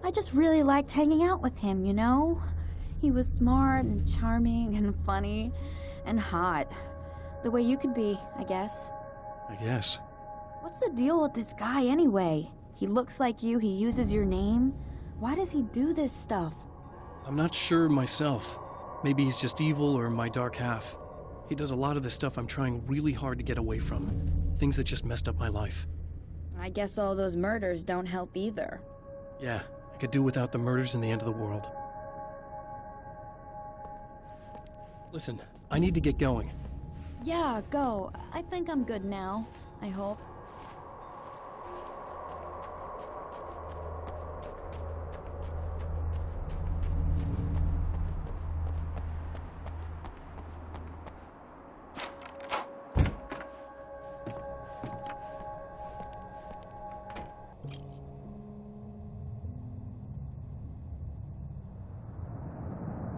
I just really liked hanging out with him, you know? He was smart and charming and funny and hot. The way you could be, I guess. I guess. What's the deal with this guy anyway? He looks like you, he uses your name. Why does he do this stuff? I'm not sure myself. Maybe he's just evil or my dark half. He does a lot of the stuff I'm trying really hard to get away from. Things that just messed up my life. I guess all those murders don't help either. Yeah, I could do without the murders and the end of the world. Listen, I need to get going. Yeah, go. I think I'm good now. I hope.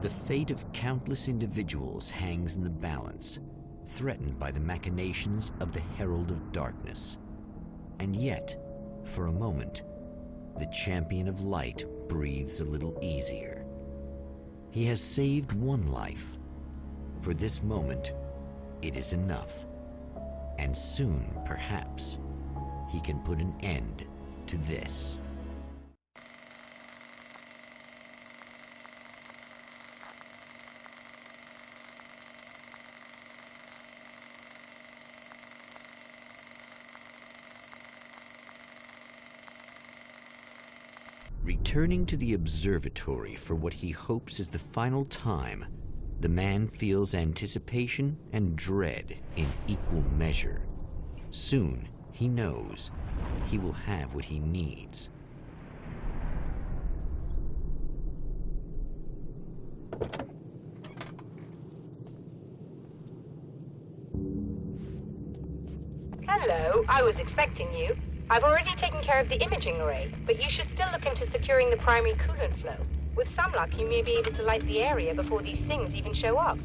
The fate of countless individuals hangs in the balance, threatened by the machinations of the Herald of Darkness. And yet, for a moment, the Champion of Light breathes a little easier. He has saved one life. For this moment, it is enough. And soon, perhaps, he can put an end to this. Returning to the observatory for what he hopes is the final time, the man feels anticipation and dread in equal measure. Soon, he knows, he will have what he needs. Hello, I was expecting you. I've already taken care of the imaging array, but you should still look into securing the primary coolant flow. With some luck, you may be able to light the area before these things even show up.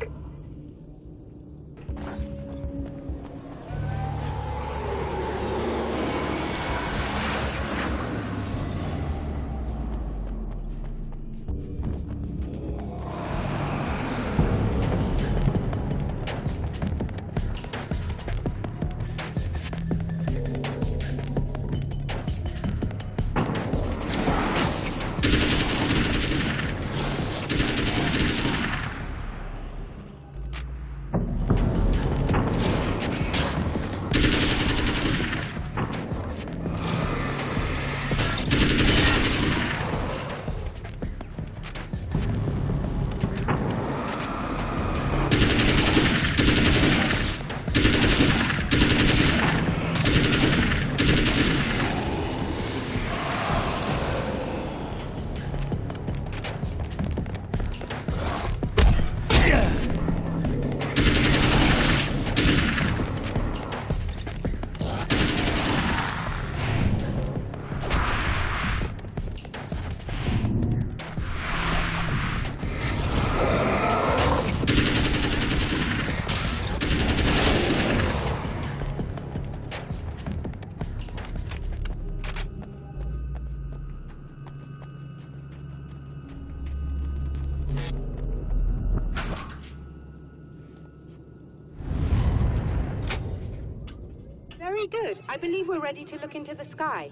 Very good. I believe we're ready to look into the sky.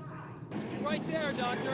Right there, Doctor.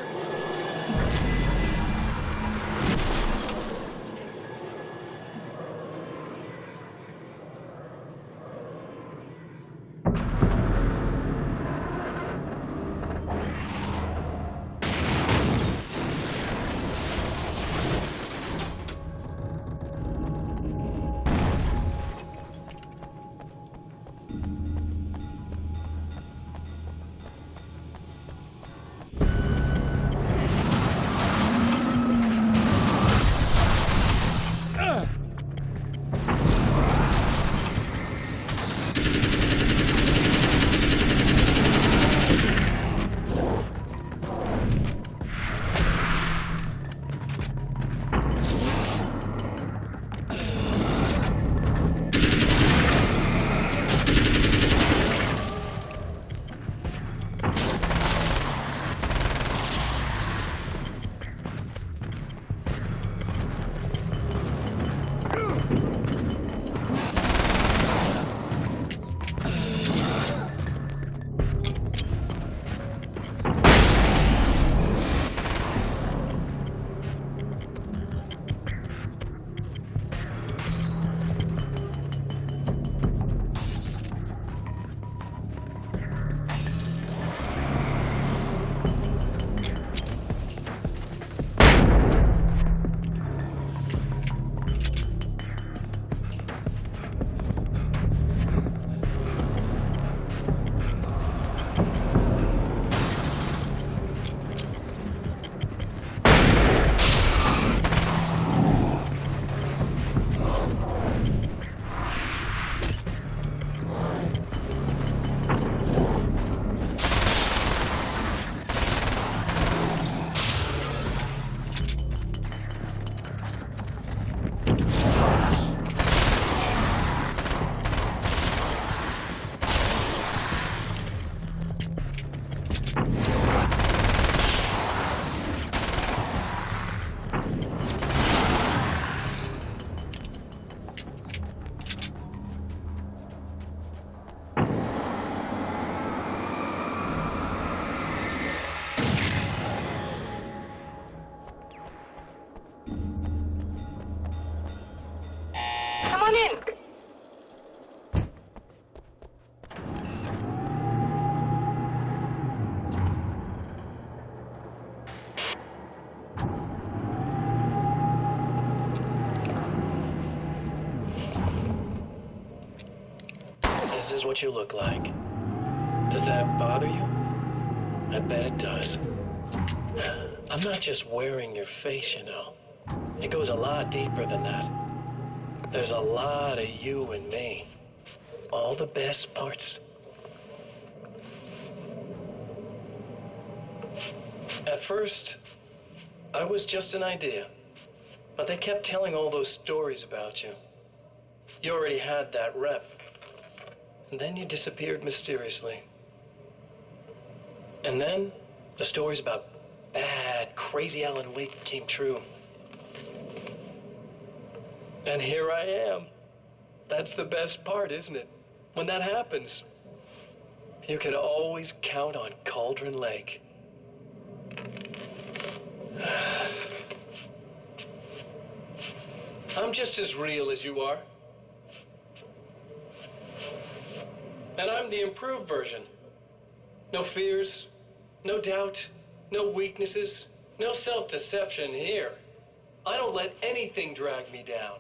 in! This is what you look like. Does that bother you? I bet it does. I'm not just wearing your face, you know. It goes a lot deeper than that. There's a lot of you and me. All the best parts. At first, I was just an idea. But they kept telling all those stories about you. You already had that rep. And then you disappeared mysteriously. And then the stories about bad, crazy Alan Wake came true. And here I am. That's the best part, isn't it? When that happens, you can always count on Cauldron Lake. I'm just as real as you are. And I'm the improved version. No fears, no doubt, no weaknesses, no self-deception here. I don't let anything drag me down.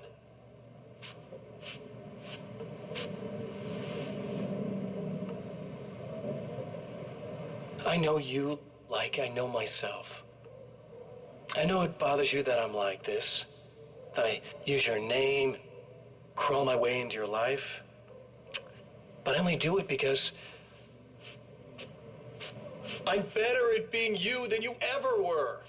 I know you like I know myself. I know it bothers you that I'm like this, that I use your name, crawl my way into your life. But I only do it because I'm better at being you than you ever were.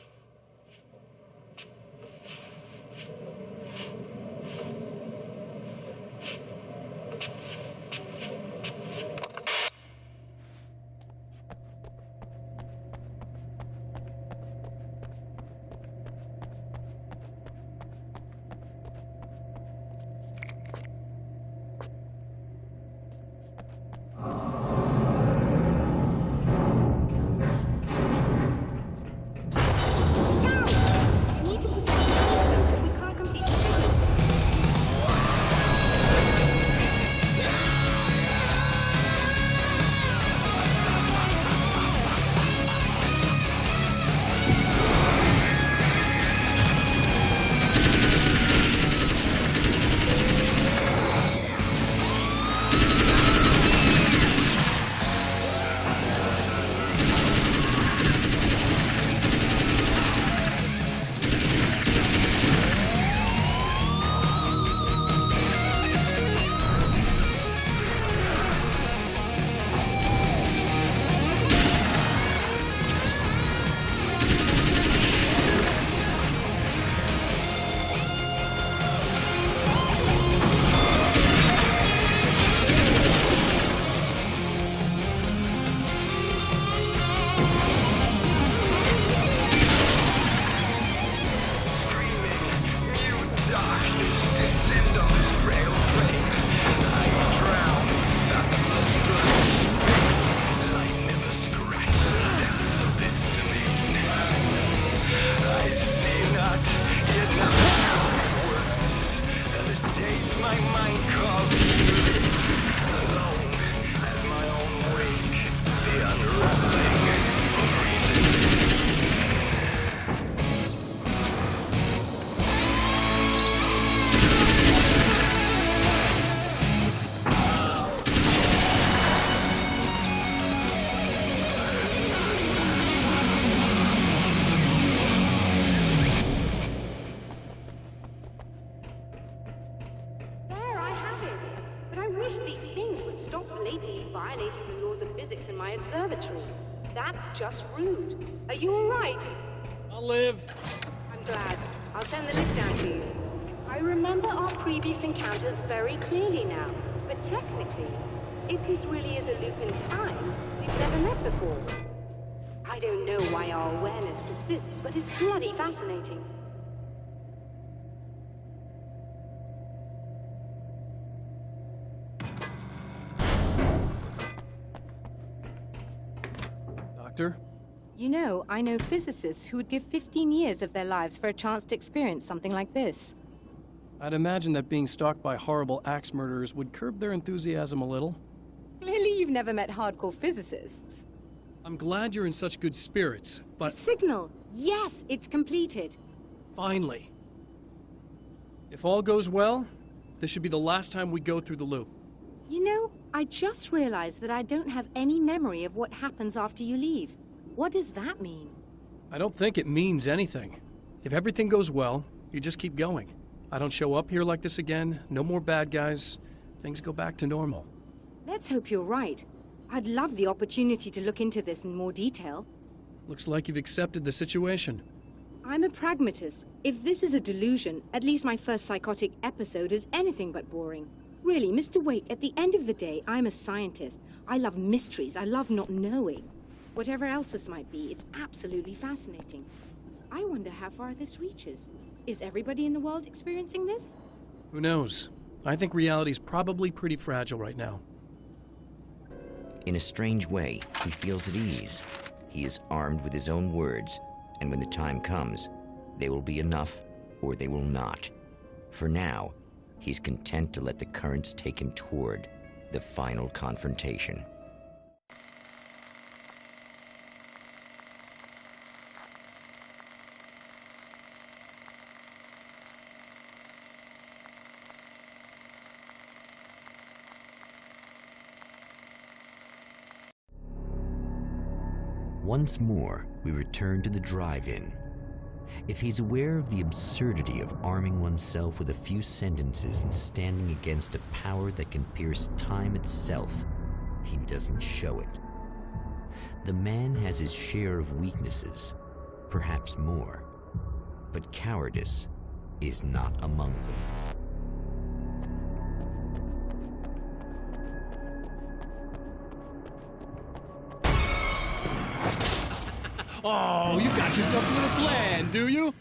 Just rude. Are you all right? I'll live. I'm glad. I'll send the lift down to you. I remember our previous encounters very clearly now. But technically, if this really is a loop in time, we've never met before. I don't know why our awareness persists, but it's bloody fascinating. Doctor? You know, I know physicists who would give 15 years of their lives for a chance to experience something like this. I'd imagine that being stalked by horrible axe murderers would curb their enthusiasm a little. Clearly you've never met hardcore physicists. I'm glad you're in such good spirits, but... Signal! Yes, it's completed. Finally. If all goes well, this should be the last time we go through the loop. You know, I just realized that I don't have any memory of what happens after you leave. What does that mean? I don't think it means anything. If everything goes well, you just keep going. I don't show up here like this again, no more bad guys. Things go back to normal. Let's hope you're right. I'd love the opportunity to look into this in more detail. Looks like you've accepted the situation. I'm a pragmatist. If this is a delusion, at least my first psychotic episode is anything but boring. Really, Mr. Wake, at the end of the day, I'm a scientist. I love mysteries. I love not knowing. Whatever else this might be, it's absolutely fascinating. I wonder how far this reaches. Is everybody in the world experiencing this? Who knows? I think reality's probably pretty fragile right now. In a strange way, he feels at ease. He is armed with his own words, and when the time comes, they will be enough or they will not. For now, he's content to let the currents take him toward the final confrontation. Once more, we return to the drive-in. If he's aware of the absurdity of arming oneself with a few sentences and standing against a power that can pierce time itself, he doesn't show it. The man has his share of weaknesses, perhaps more, but cowardice is not among them. Oh, you got yourself a little plan, do you?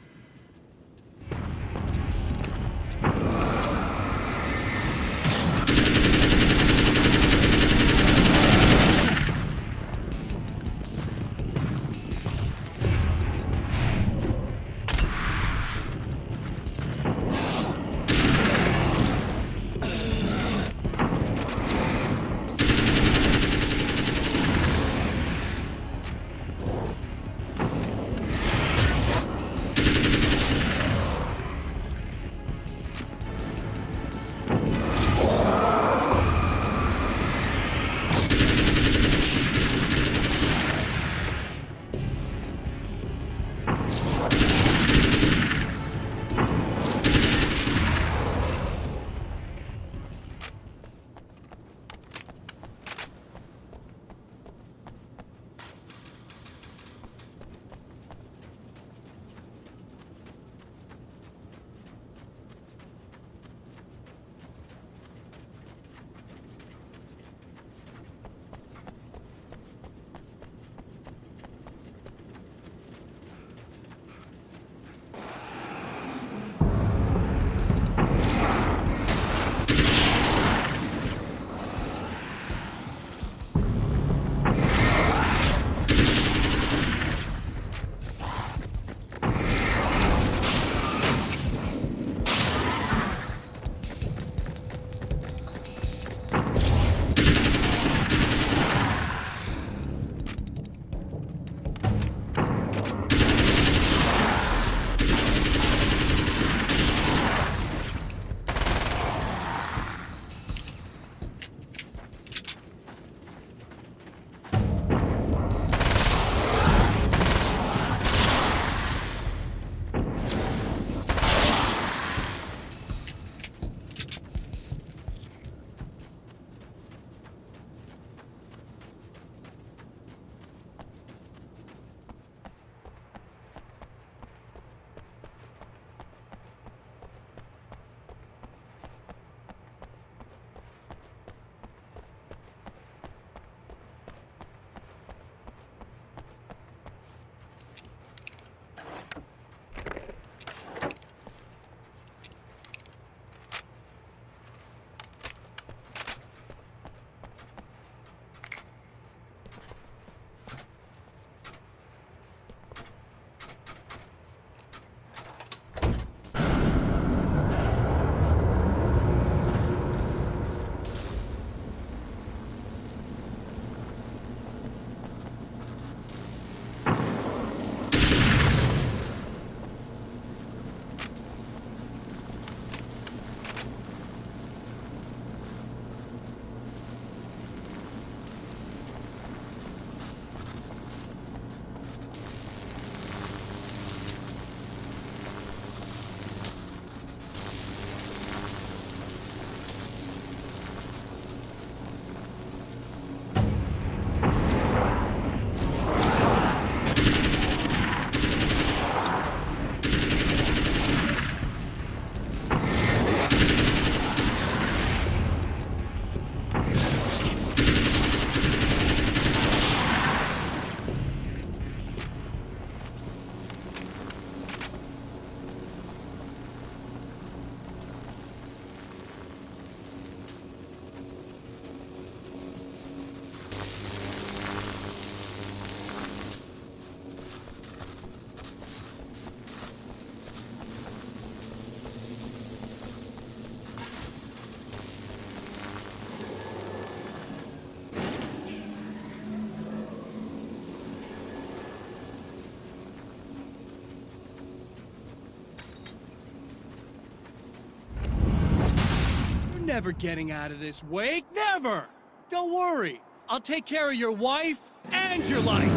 never getting out of this, Wake. Never! Don't worry. I'll take care of your wife and your life.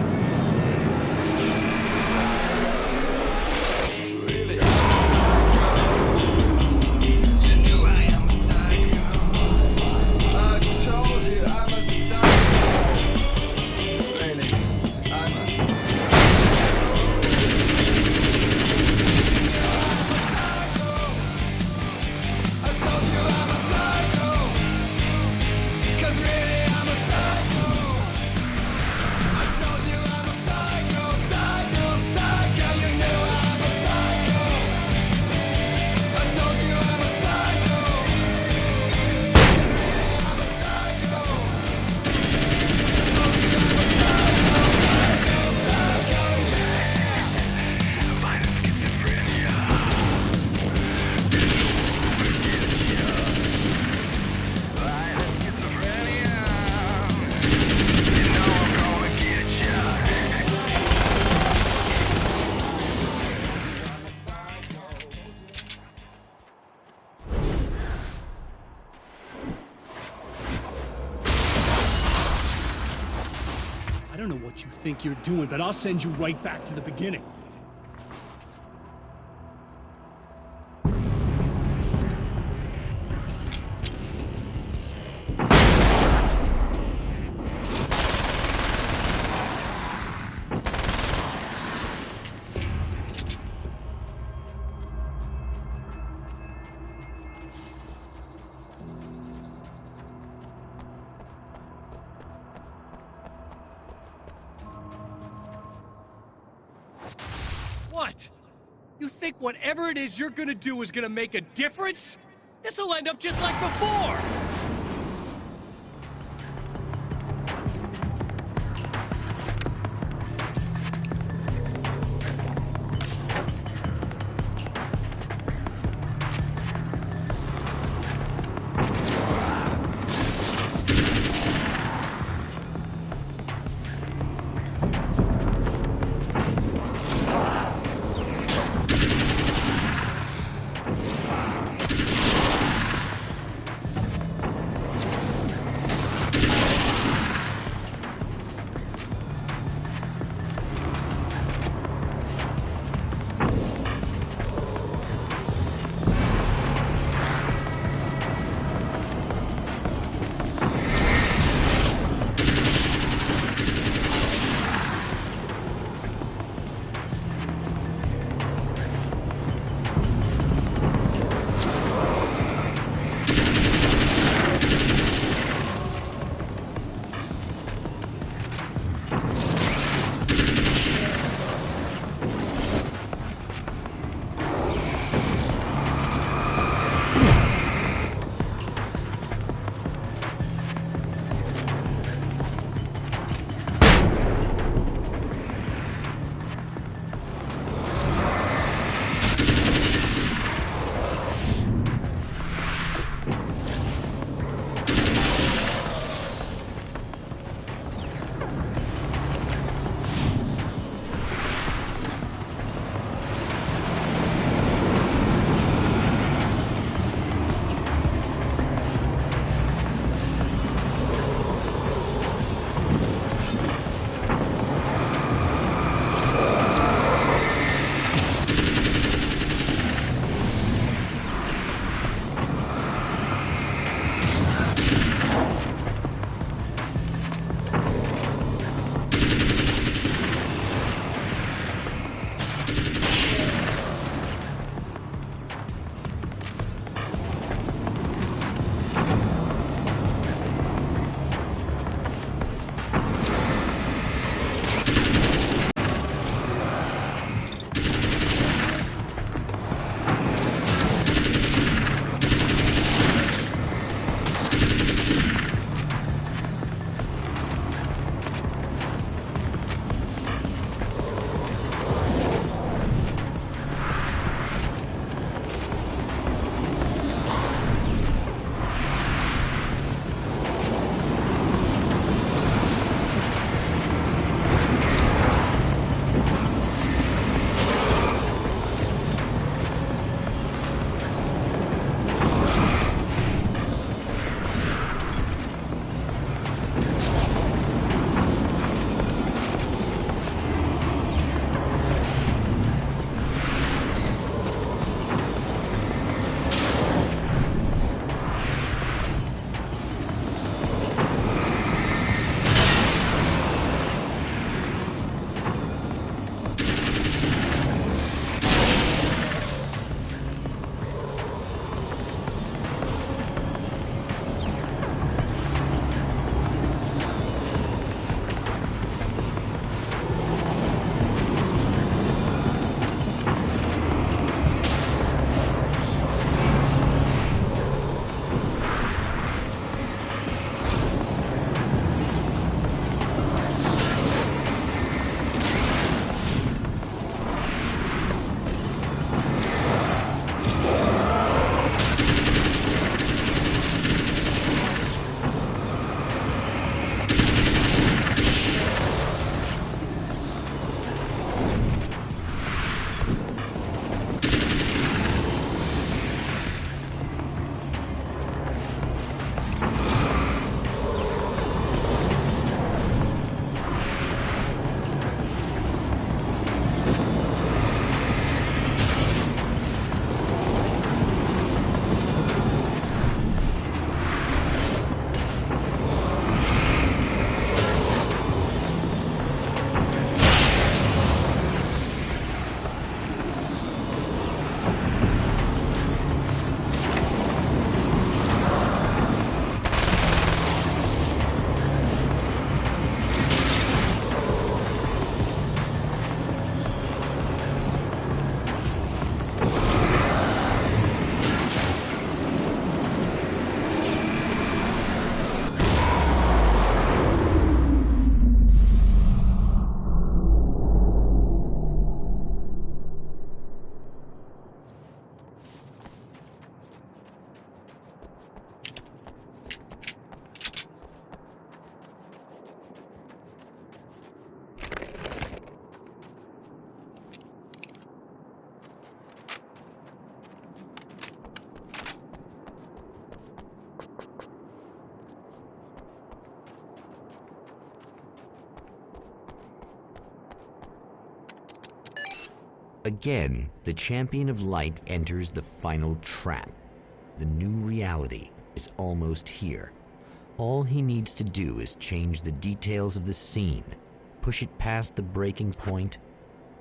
I don't know what you think you're doing, but I'll send you right back to the beginning. What? You think whatever it is you're gonna do is gonna make a difference? This'll end up just like before! Again, the champion of light enters the final trap. The new reality is almost here. All he needs to do is change the details of the scene, push it past the breaking point,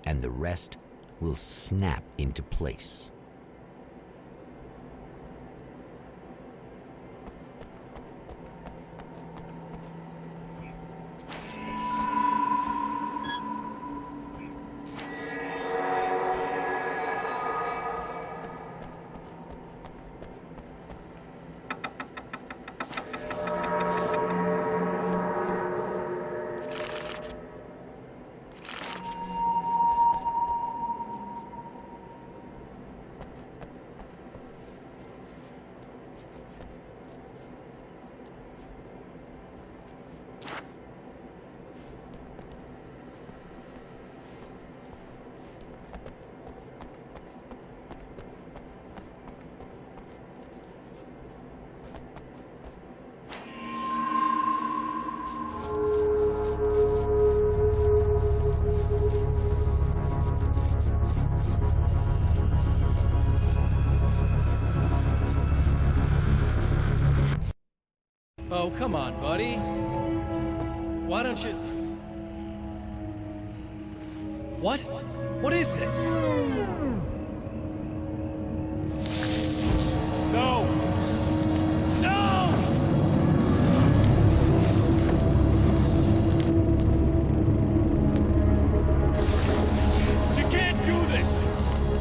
and the rest will snap into place. Oh, come on, buddy. Why don't you... What? What is this? No! No! You can't do this!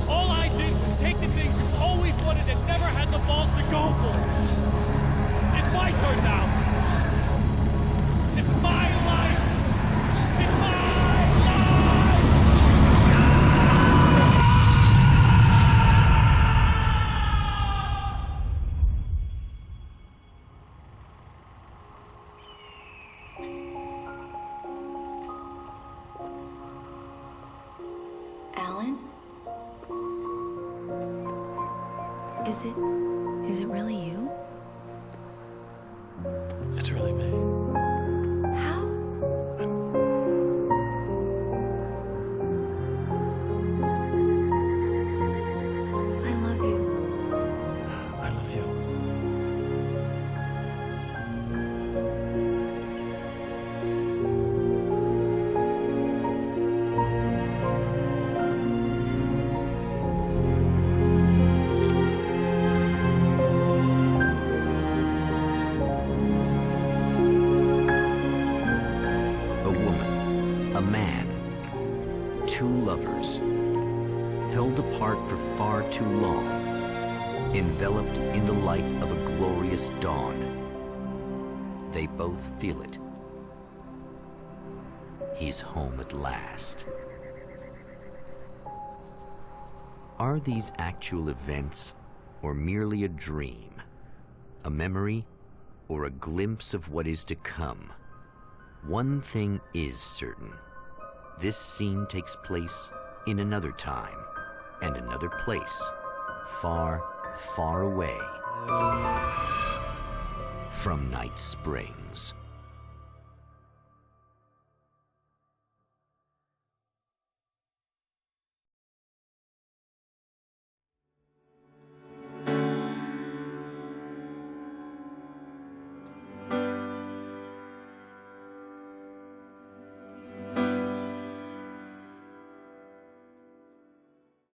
All I did was take the things you always wanted and never had the balls to go for. It's my turn now. It's my life. It's my life. Alan? Is it really you? It's really me. How? I love you. I love you. A man, two lovers, held apart for far too long, enveloped in the light of a glorious dawn. They both feel it. He's home at last. Are these actual events, or merely a dream? A memory, or a glimpse of what is to come? One thing is certain. This scene takes place in another time and another place, far, far away from Night Springs.